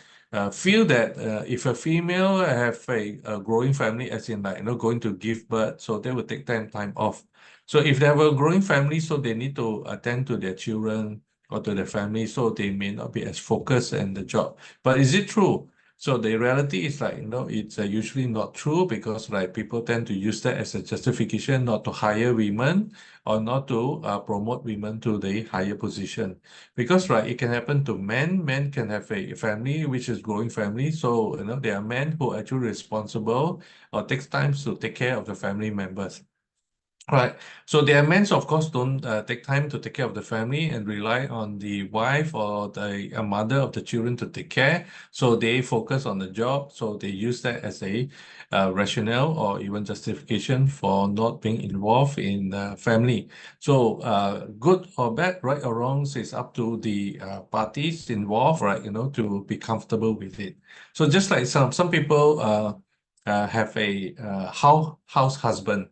feel that if a female have a growing family, as in like, going to give birth, so they will take time off. So if they have a growing family, so they need to attend to their children or to their family, so they may not be as focused in the job. But is it true? So the reality is like, it's usually not true, because like people tend to use that as a justification not to hire women or not to promote women to the higher position. Because right, it can happen to men. Men can have a family which is growing family. So, there are men who are actually responsible or takes time to take care of the family members. Right. So their men, of course, don't take time to take care of the family and rely on the wife or the mother of the children to take care. So they focus on the job. So they use that as a rationale or even justification for not being involved in family. So good or bad, right or wrong, is up to the parties involved, right? To be comfortable with it. So just like some people have a house husband.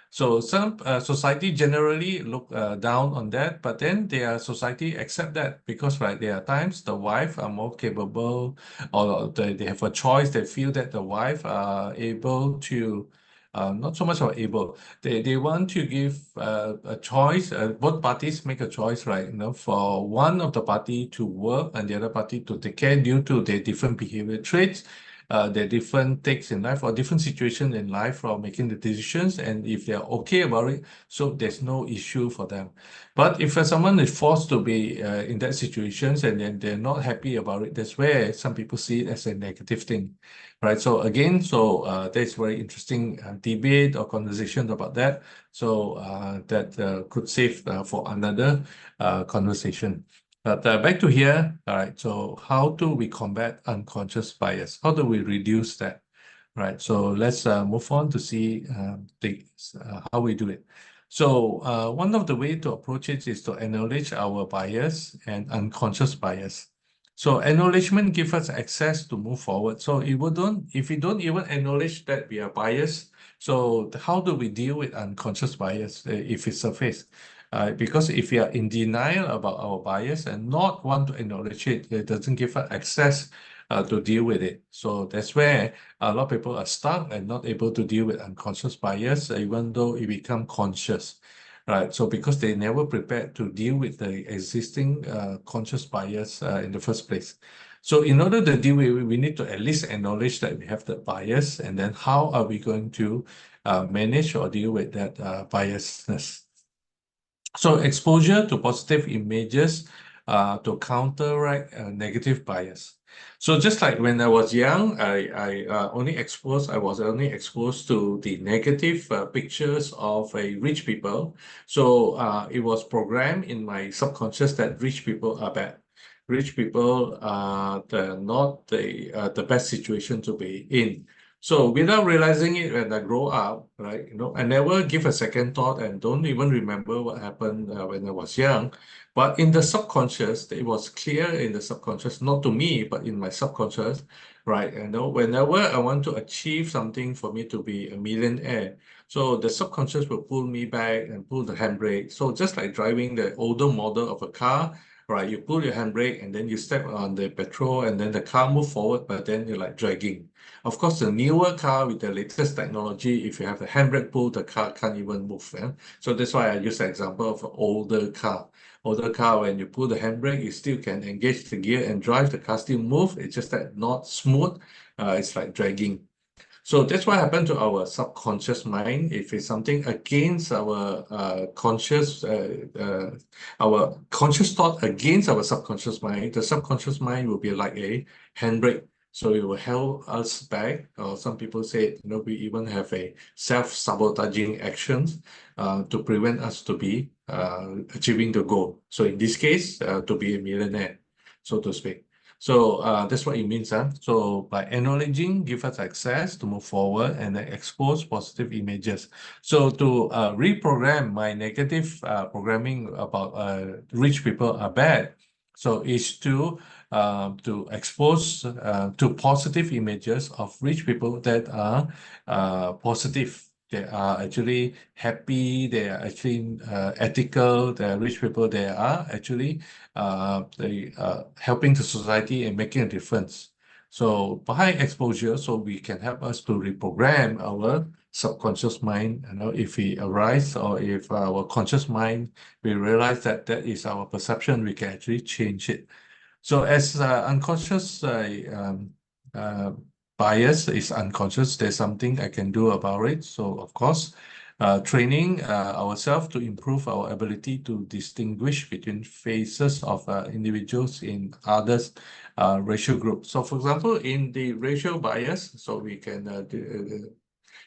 So some society generally look down on that, but then their society accept that because there are times the wife are more capable, or they have a choice. They feel that the wife are able to, not so much of able. They want to give a choice. Both parties make a choice, right? For one of the party to work and the other party to take care due to their different behavior traits. Their different takes in life or different situations in life for making the decisions, and if they're okay about it, so there's no issue for them. But if someone is forced to be in that situations and then they're not happy about it, that's where some people see it as a negative thing, right? So again, there's very interesting debate or conversation about that. So that could save for another conversation. But back to here, all right, so how do we combat unconscious bias? How do we reduce that? Right, so let's move on to see how we do it. So one of the ways to approach it is to acknowledge our bias and unconscious bias. So acknowledgement gives us access to move forward. So if we don't even acknowledge that we are biased, so how do we deal with unconscious bias if it surfaces? Because if we are in denial about our bias and not want to acknowledge it, it doesn't give us access to deal with it. So that's where a lot of people are stuck and not able to deal with unconscious bias, even though it become conscious, right? So because they never prepared to deal with the existing conscious bias in the first place. So in order to deal with it, we need to at least acknowledge that we have the bias, and then how are we going to manage or deal with that biasness? So exposure to positive images to counteract negative bias. So just like when I was young, I was only exposed to the negative pictures of rich people. So it was programmed in my subconscious that rich people are bad. Rich people are not the best situation to be in. So without realizing it, when I grow up, right, I never give a second thought and don't even remember what happened when I was young. But in the subconscious, it was clear in the subconscious, not to me, but in my subconscious, right? Whenever I want to achieve something for me to be a millionaire, so the subconscious will pull me back and pull the handbrake. So just like driving the older model of a car, right? You pull your handbrake and then you step on the petrol and then the car move forward, but then you're like dragging. Of course, the newer car with the latest technology, if you have the handbrake pull, the car can't even move. Yeah? So that's why I use the example of an older car. Older car, when you pull the handbrake, you still can engage the gear and drive, the car still move. It's just that not smooth. It's like dragging. So that's what happened to our subconscious mind. If it's something against our conscious thought against our subconscious mind, the subconscious mind will be like a handbrake. So it will hold us back. Or some people say, we even have a self-sabotaging actions to prevent us to be achieving the goal. So in this case, to be a millionaire, so to speak. So that's what it means. So by acknowledging, give us access to move forward and then expose positive images. So to reprogram my negative programming about rich people are bad. So is to expose to positive images of rich people that are positive. They are actually happy. They are actually ethical. They are rich people. They are actually helping the society and making a difference. So by exposure, so we can help us to reprogram our subconscious mind. If we arise or if our conscious mind, we realize that that is our perception, we can actually change it. So as unconscious bias is unconscious, there's something I can do about it. So of course, training ourselves to improve our ability to distinguish between phases of individuals in others racial groups. So for example, in the racial bias, so we can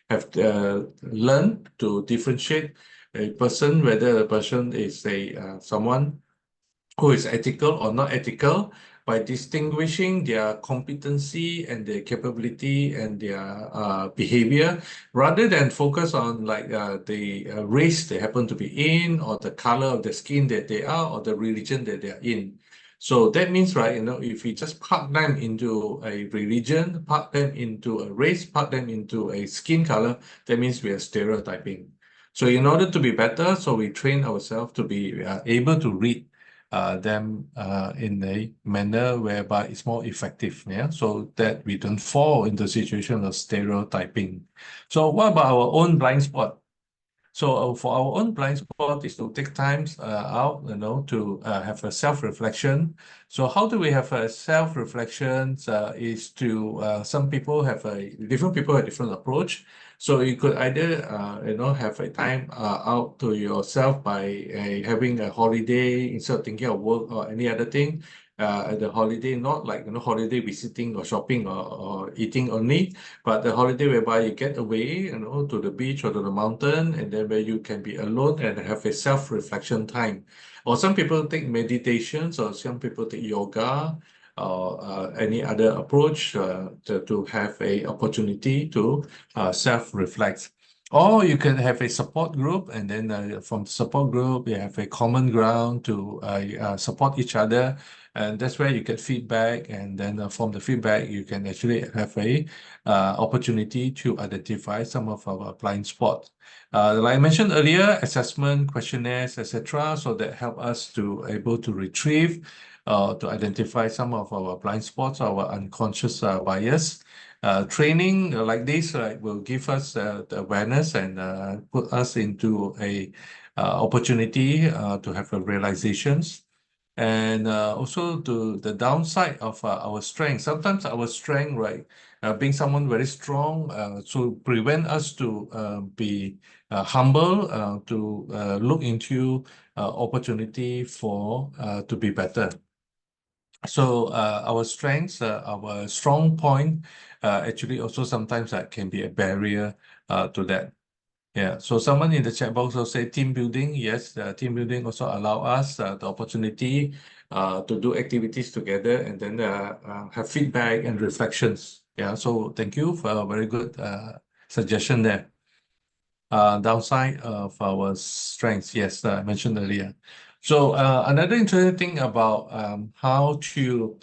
have learn to differentiate a person, whether the person is someone who is ethical or not ethical, by distinguishing their competency and their capability and their behavior, rather than focus on like the race they happen to be in, or the color of the skin that they are, or the religion that they are in. So that means, right, if we just park them into a religion, park them into a race, park them into a skin color, that means we are stereotyping. So in order to be better, so we train ourselves to be able to read them in a manner whereby it's more effective, so that we don't fall into the situation of stereotyping. So what about our own blind spot? So for our own blind spot is to take time out, to have a self-reflection. So how do we have a self-reflection? Is to some people have different people have different approach. So you could either have a time out to yourself by having a holiday instead of thinking of work or any other thing. The holiday, not like holiday visiting or shopping or eating only, but the holiday whereby you get away, to the beach or to the mountain, and then where you can be alone and have a self-reflection time. Or some people take meditations, or some people take yoga, or any other approach to have a opportunity to self-reflect. Or you can have a support group, and then from the support group, you have a common ground to support each other. And that's where you get feedback, and then from the feedback, you can actually have a opportunity to identify some of our blind spots. Like I mentioned earlier, assessment, questionnaires, etc. So that help us to able to retrieve, to identify some of our blind spots, our unconscious bias. Training like this will give us the awareness and put us into a opportunity to have realizations. And also to the downside of our strength. Sometimes our strength, right, being someone very strong, to prevent us to be humble, to look into opportunity for to be better. So our strengths, our strong point, actually also sometimes can be a barrier to that. Yeah, so someone in the chat box also say team building. Yes, team building also allow us the opportunity to do activities together and then have feedback and reflections. Yeah, so thank you for a very good suggestion there. Downside of our strengths, yes, I mentioned earlier. So another interesting thing about how to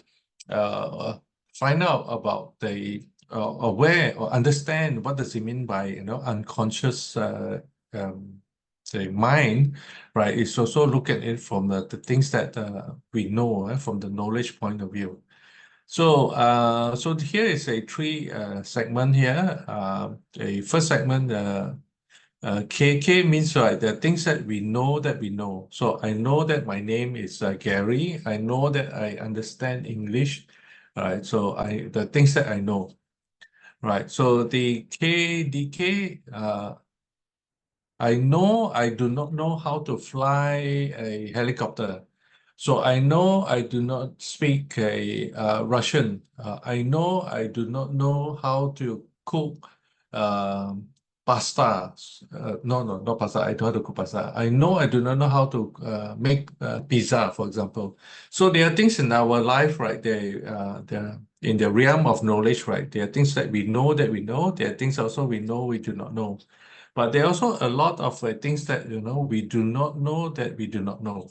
find out about the aware or understand what does it mean by unconscious say mind, right? Is also look at it from the things that we know from the knowledge point of view. So so here is a three segment here. The first segment, K means the things that we know that we know. So I know that my name is Garry. I know that I understand English. Right, so the things that I know. Right, so the KDK, I know I do not know how to fly a helicopter. So I know I do not speak Russian. I know I do not know how to cook pasta. No, not pasta. I don't know how to cook pasta. I know I do not know how to make pizza, for example. So there are things in our life, right? They're in the realm of knowledge, right? There are things that we know that we know. There are things also we know we do not know. But there are also a lot of things that, we do not know that we do not know.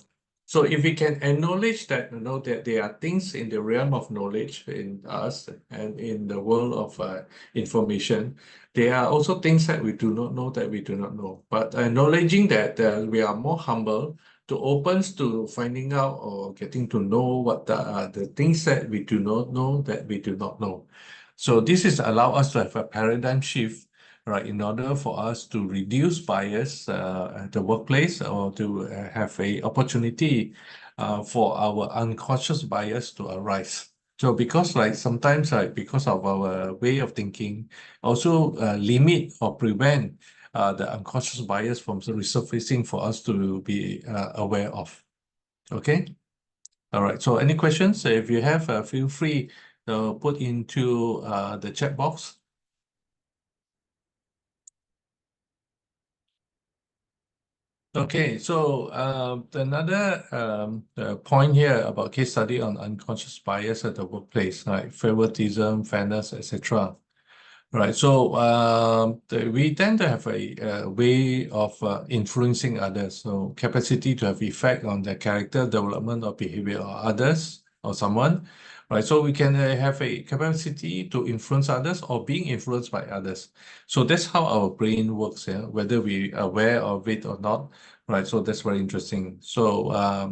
So if we can acknowledge that, that there are things in the realm of knowledge in us and in the world of information, there are also things that we do not know that we do not know. But acknowledging that we are more humble to opens to finding out or getting to know what the things that we do not know that we do not know. So this is allow us to have a paradigm shift, right, in order for us to reduce bias at the workplace or to have a opportunity for our unconscious bias to arise. So because sometimes because of our way of thinking, also limit or prevent the unconscious bias from resurfacing for us to be aware of. Okay. All right. So any questions? If you have, feel free to put into the chat box. Okay, so another point here about case study on unconscious bias at the workplace, right? Favoritism, fairness, etc. Right, so we tend to have a way of influencing others. So capacity to have effect on the character development or behavior of others or someone. Right, so we can have a capacity to influence others or being influenced by others. So that's how our brain works, yeah? Whether we are aware of it or not. Right, so that's very interesting. So I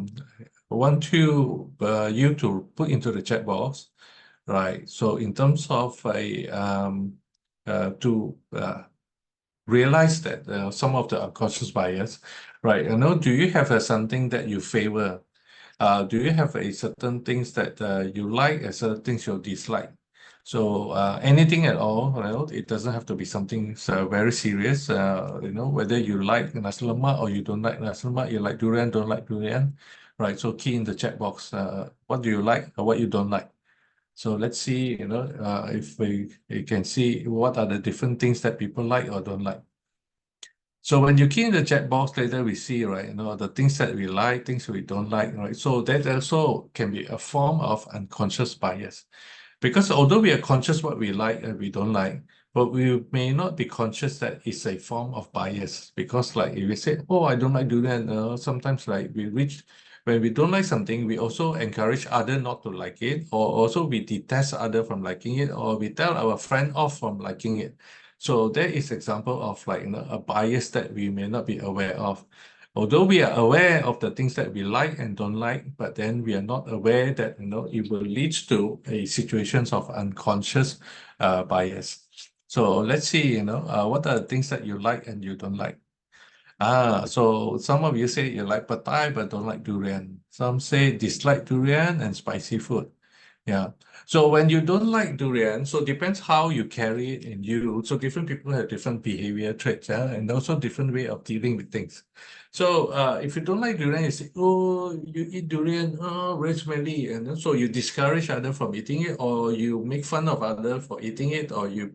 want you to put into the chat box. Right, so in terms of to realize that some of the unconscious bias, right? Do you have something that you favor? Do you have a certain things that you like and certain things you dislike? So anything at all, it doesn't have to be something very serious. Whether you like nasi lemak or you don't like nasi lemak, you like durian, don't like durian, right? So key in the chat box. What do you like or what you don't like? So let's see, if we can see what are the different things that people like or don't like. So when you key in the chat box later, we see, right, the things that we like, things we don't like, right? So that also can be a form of unconscious bias. Because although we are conscious what we like and we don't like, but we may not be conscious that it's a form of bias. Because if we say, oh, I don't like durian, sometimes when we don't like something, we also encourage other not to like it, or also we detest other from liking it, or we tell our friend off from liking it. So that is example of a bias that we may not be aware of. Although we are aware of the things that we like and don't like, but then we are not aware that it will lead to a situations of unconscious bias. So let's see, what are the things that you like and you don't like. So some of you say you like pad thai but don't like durian. Some say dislike durian and spicy food. Yeah. So when you don't like durian, so depends how you carry it in you. So different people have different behavior traits, yeah, and also different way of dealing with things. So if you don't like durian, you say, oh, you eat durian, oh, very smelly, and then so you discourage other from eating it, or you make fun of other for eating it, or you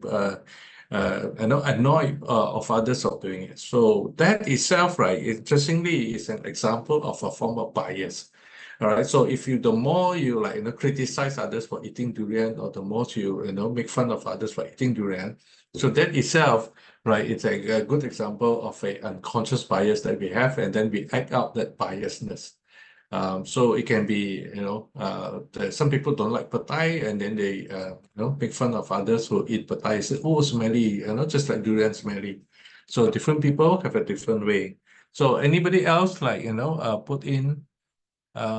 annoy of others of doing it. So that itself, right, interestingly, is an example of a form of bias. All right. So if the more you criticize others for eating durian, or the more you make fun of others for eating durian, so that itself, right, it's a good example of a unconscious bias that we have, and then we act out that biasness. So it can be, some people don't like pad thai, and then they, make fun of others who eat pad thai. Say, oh, smelly, just like durian smelly. So different people have a different way. So anybody else put in.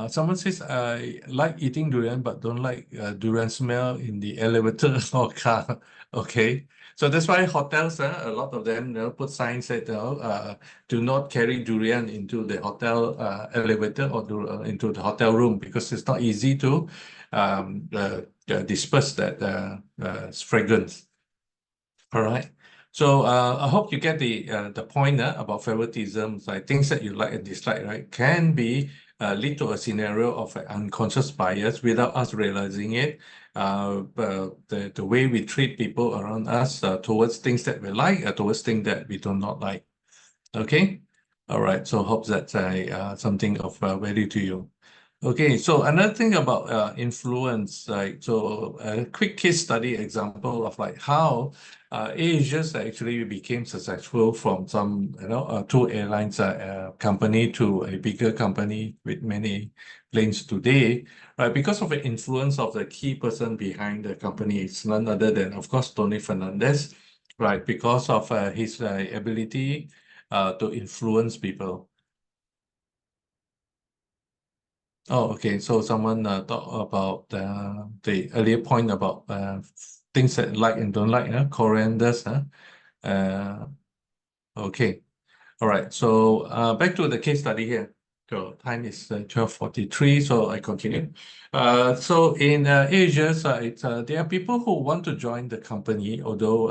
Someone says, I like eating durian, but don't like durian smell in the elevator or car. Okay. So that's why hotels, a lot of them put signs that do not carry durian into the hotel elevator or into the hotel room, because it's not easy to disperse that fragrance. All right. So I hope you get the point about favoritism, like things that you like and dislike, right? Can be lead to a scenario of an unconscious bias without us realizing it. The way we treat people around us towards things that we like, towards things that we do not like. Okay, all right. So hope that's something of value to you. Okay, so another thing about influence, like so a quick case study example of like how 𝐻𝐺𝑠 actually became successful from some two airlines company to a bigger company with many planes today, right? Because of the influence of the key person behind the company, it's none other than, of course, Tony Fernandez, right? Because of his ability to influence people. Oh, okay. So someone talked about the earlier point about things that like and don't like, corianders, okay. All right. So back to the case study here. So time is 12:43, so I continue. So in 𝐻𝐺𝑠, there are people who want to join the company, although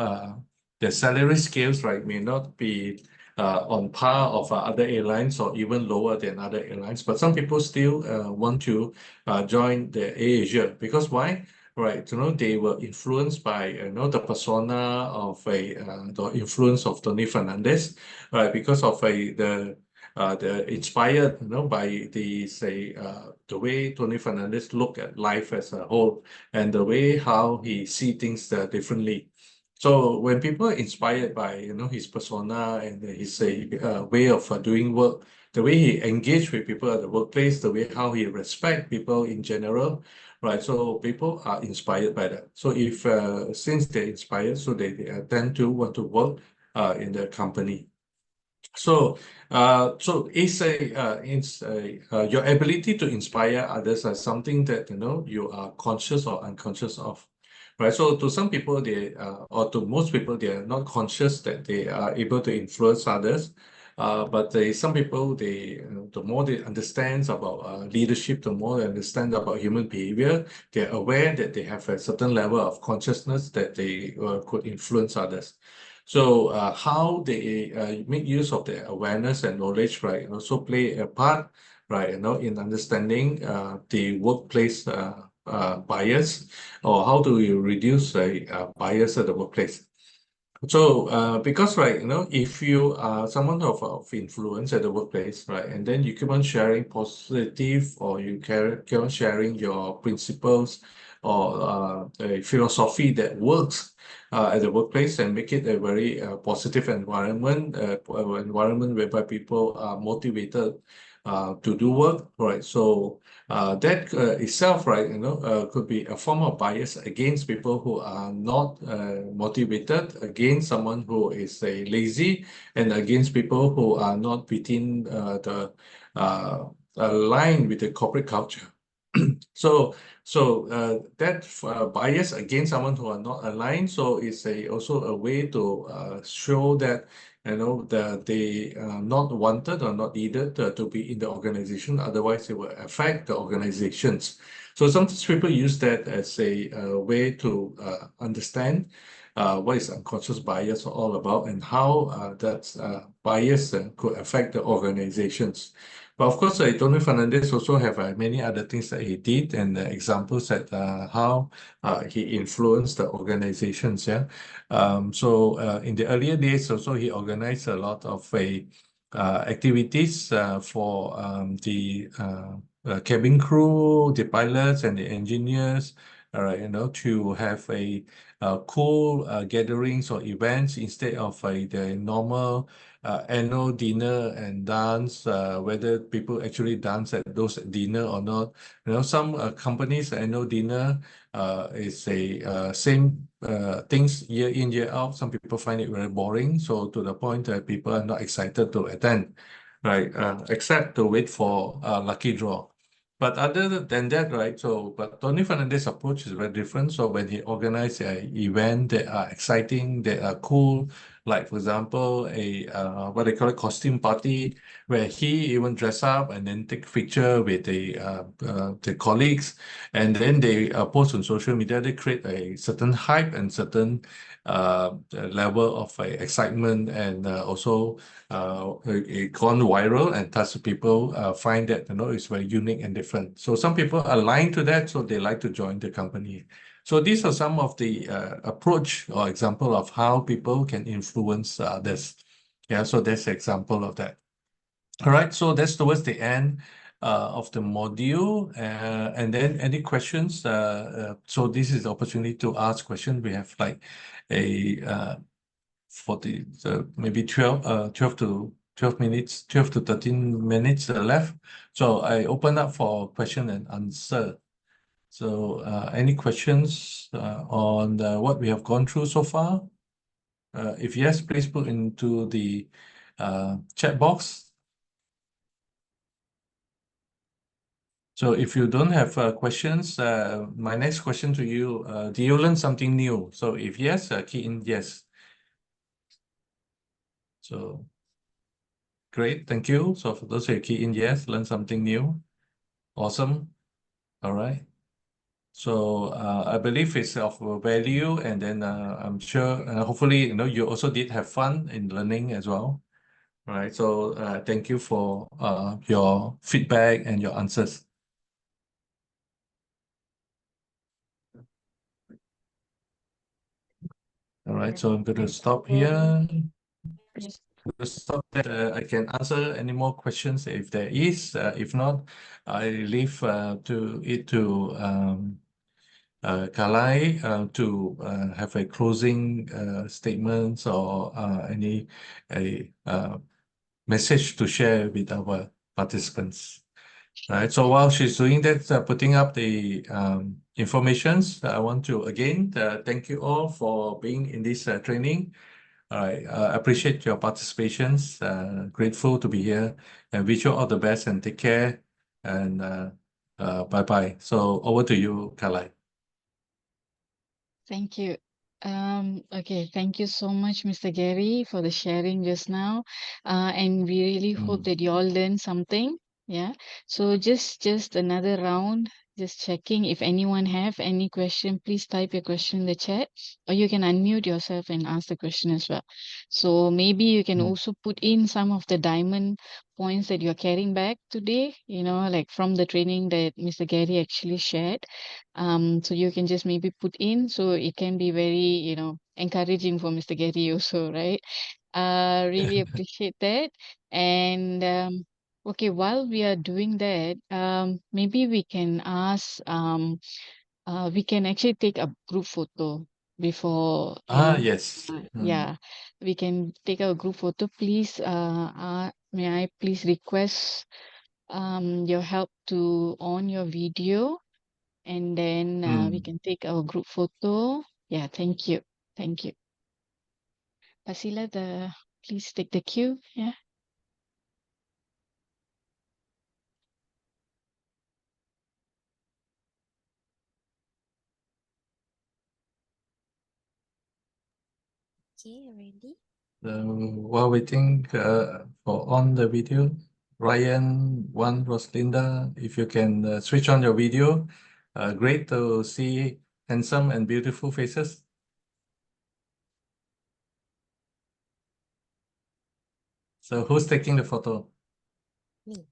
the salary scales, right, may not be on par of other airlines or even lower than other airlines. But some people still want to join the 𝐻𝐺𝑠 because why? Right, they were influenced by the persona of the influence of Tony Fernandez, right? Because of the inspired, by the way Tony Fernandez look at life as a whole and the way how he see things differently. So when people are inspired by his persona and his way of doing work, the way he engage with people at the workplace, the way how he respect people in general, right? So people are inspired by that. So if since they're inspired, so they tend to want to work in the company. So, it's your ability to inspire others as something that you are conscious or unconscious of, right? So, to some people, or to most people, they are not conscious that they are able to influence others. But some people, the more they understand about leadership, the more they understand about human behavior, they're aware that they have a certain level of consciousness that they could influence others. So how they make use of their awareness and knowledge, right, also play a part, right, in understanding the workplace bias, or how do you reduce bias at the workplace. So because, right, if you are someone of influence at the workplace, right, and then you keep on sharing positive, or you keep on sharing your principles or a philosophy that works at the workplace and make it a very positive environment, environment whereby people are motivated to do work, right? So that itself, right, could be a form of bias against people who are not motivated, against someone who is lazy, and against people who are not within the line with the corporate culture. So that bias against someone who are not aligned, so it's also a way to show that that they are not wanted or not needed to be in the organization. Otherwise, it will affect the organizations. So sometimes people use that as a way to understand what is unconscious bias all about, and how that bias could affect the organizations. But of course, Tony Fernandez also have many other things that he did, and examples that how he influenced the organizations. Yeah. So in the earlier days, also he organized a lot of activities for the cabin crew, the pilots, and the engineers. To have a cool gatherings or events instead of the normal annual dinner and dance, whether people actually dance at those dinner or not. Some companies' annual dinner is a same things year in, year out. Some people find it very boring, so to the point that people are not excited to attend, right? Except to wait for lucky draw. But other than that, right, but Tony Fernandez's approach is very different. So when he organizes an event that are exciting, that are cool, like for example, what they call it, costume party, where he even dress up and then take picture with the colleagues, and then they post on social media. They create a certain hype and certain level of excitement, and also it gone viral, and thus people find that it's very unique and different. So some people align to that, so they like to join the company. So these are some of the approach or example of how people can influence others. Yeah, so that's an example of that. All right, so that's towards the end of the module. And then any questions? So this is the opportunity to ask questions. We have like a 40, maybe 12 to 12 minutes, 12 to 13 minutes left. So I open up for question and answer. So any questions on what we have gone through so far? If yes, please put into the chat box. So if you don't have questions, my next question to you, do you learn something new? So if yes, key in yes. So great, thank you. So for those who key in yes, learn something new. Awesome. All right. So I believe it's of value, and then I'm sure, hopefully, you also did have fun in learning as well. All right. So thank you for your feedback and your answers. All right. So I'm going to stop here. Stop that. I can answer any more questions if there is. If not, I leave to Kalai to have a closing statements or any message to share with our participants. Right. So while she's doing that, putting up the informations, I want to again thank you all for being in this training. I appreciate your participations. Grateful to be here, and wish you all the best and take care. And bye-bye. So over to you, Kalai. Thank you. Okay, thank you so much, Mr. Garry, for the sharing just now. And we really hope that you all learned something. Yeah. So just another round, just checking if anyone have any question, please type your question in the chat, or you can unmute yourself and ask the question as well. So maybe you can also put in some of the diamond points that you're carrying back today, like from the training that Mr. Garry actually shared. So you can just maybe put in, so it can be very, encouraging for Mr. Garry also, right? Really appreciate that. And okay, while we are doing that, maybe we can ask, we can actually take a group photo before, Yes. yeah, we can take a group photo. Please, may I please request your help to on your video, and then we can take our group photo. Yeah, thank you. Thank you. Pasila, please take the cue. Yeah. Okay, ready? While waiting for on the video, Ryan, Roslinda, if you can switch on your video, great to see handsome and beautiful faces. So who's taking the photo? Me.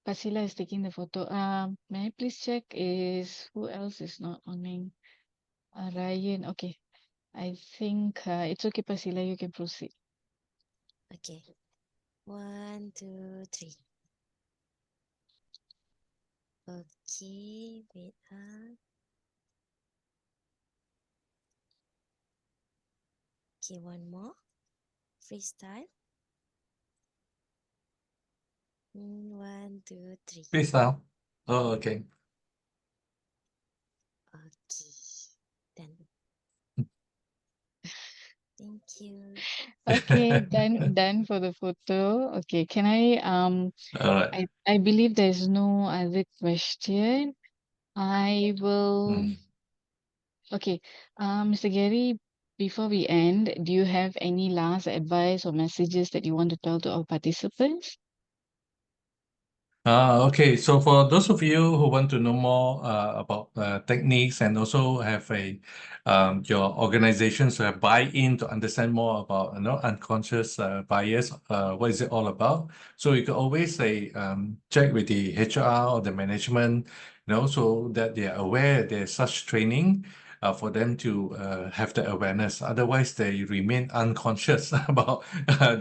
Pasila is taking the photo. May I please check is who else is not owning? Ryan. Okay. I think it's okay, Pasila. You can proceed. Okay. 1, 2, 3. Okay, wait. Okay, one more. Freestyle. 1, 2, 3. Freestyle. Oh, okay. Okay, done. Thank you. Okay, done for the photo. Okay, can I All right. I believe there's no other question. I will Okay, Mr. Garry, before we end, do you have any last advice or messages that you want to tell to our participants? Okay, so for those of you who want to know more about techniques and also have your organizations to have buy-in to understand more about unconscious bias, what is it all about? So you can always say check with the HR or the management, so that they are aware there's such training for them to have the awareness. Otherwise, they remain unconscious about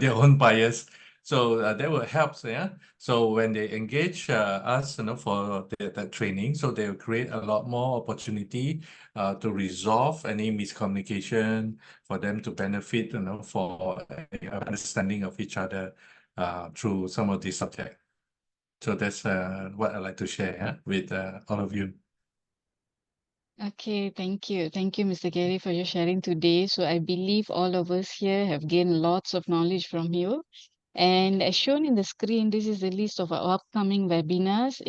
their own bias. So that will help, yeah. So when they engage us, for that training, so they will create a lot more opportunity to resolve any miscommunication, for them to benefit, for understanding of each other through some of these subjects. So that's what I'd like to share with all of you. Okay, thank you. Thank you, Mr. Garry, for your sharing today. So I believe all of us here have gained lots of knowledge from you. And as shown in the screen, this is the list of our upcoming webinars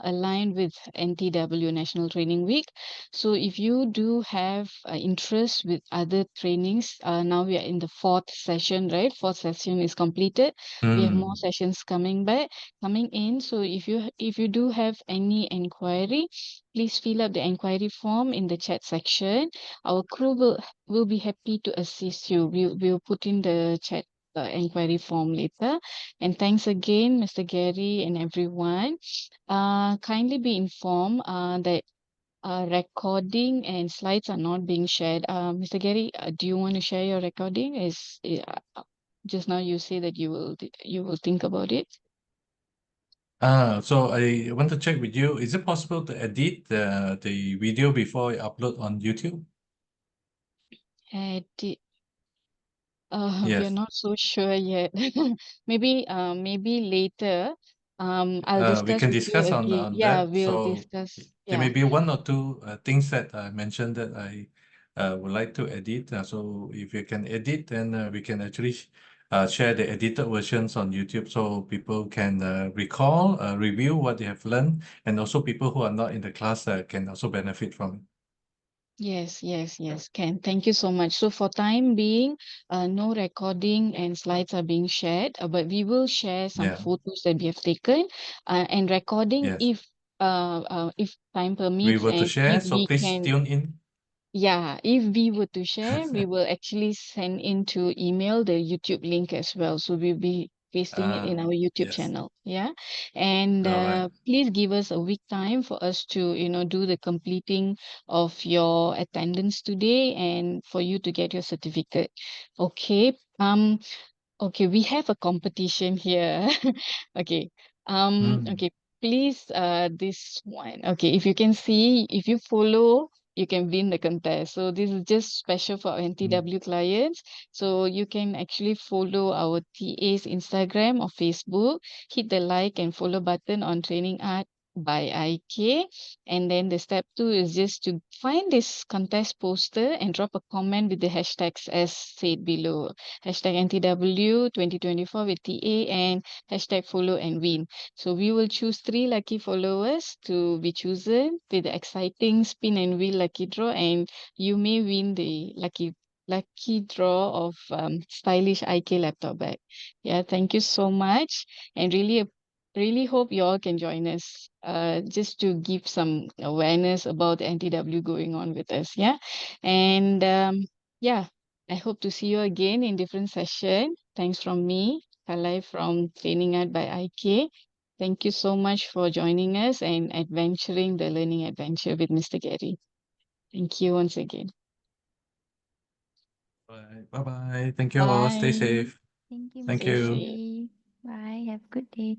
aligned with NTW National Training Week. So if you do have interest with other trainings, now we are in the fourth session, right? Fourth session is completed. We have more sessions coming in. So if you do have any inquiry, please fill up the inquiry form in the chat section. Our crew will be happy to assist you. We'll put in the chat inquiry form later. And thanks again, Mr. Garry and everyone. Kindly be informed that recording and slides are not being shared. Mr. Garry, do you want to share your recording? Just now you say that you will think about it. So I want to check with you, is it possible to edit the video before I upload on YouTube? Edit. We are Yes. not so sure yet. Maybe later. I'll We discuss can with you discuss again. on Yeah, that. we'll So discuss. there may Yeah. be one or two things that I mentioned that I would like to edit. So if you can edit, then we can actually share the edited versions on YouTube so people can recall, review what they have learned, and also people who are not in the class can also benefit from it. Yes, Ken. Thank you so much. So for time being, no recording and slides are being shared, but we will share some Yeah. photos that we have taken, and recording Yes. if time We permits were to and share, if so we please can. tune in. Yeah, if we were to share, we will actually send into email the YouTube link as well. So we'll be pasting it in our YouTube Yes. channel. Yeah. And All right. please give us a week time for us to, do the completing of your attendance today and for you to get your certificate. Okay. Okay, we have a competition here. Okay. Okay, please, this one. Okay, if you can see, if you follow, you can win the contest. So this is just special for our NTW clients. So you can actually follow our TA's Instagram or Facebook, hit the like and follow button on Training Art by IK. And then the step 2 is just to find this contest poster and drop a comment with the hashtags as said below. Hashtag NTW 2024 with TA and hashtag follow and win. So we will choose 3 lucky followers to be chosen with the exciting spin and wheel lucky draw, and you may win the lucky draw of stylish IK laptop bag. Yeah, thank you so much, and really hope you all can join us just to give some awareness about the NTW going on with us. Yeah, and yeah, I hope to see you again in different session. Thanks from me, Kalai from Training Art by IK. Thank you so much for joining us and adventuring the learning adventure with Mr. Garry. Thank you once again. Bye bye. Thank you all. Stay Bye. safe. Thank you, Thank Mr. you. Garry. Bye. Have a good day.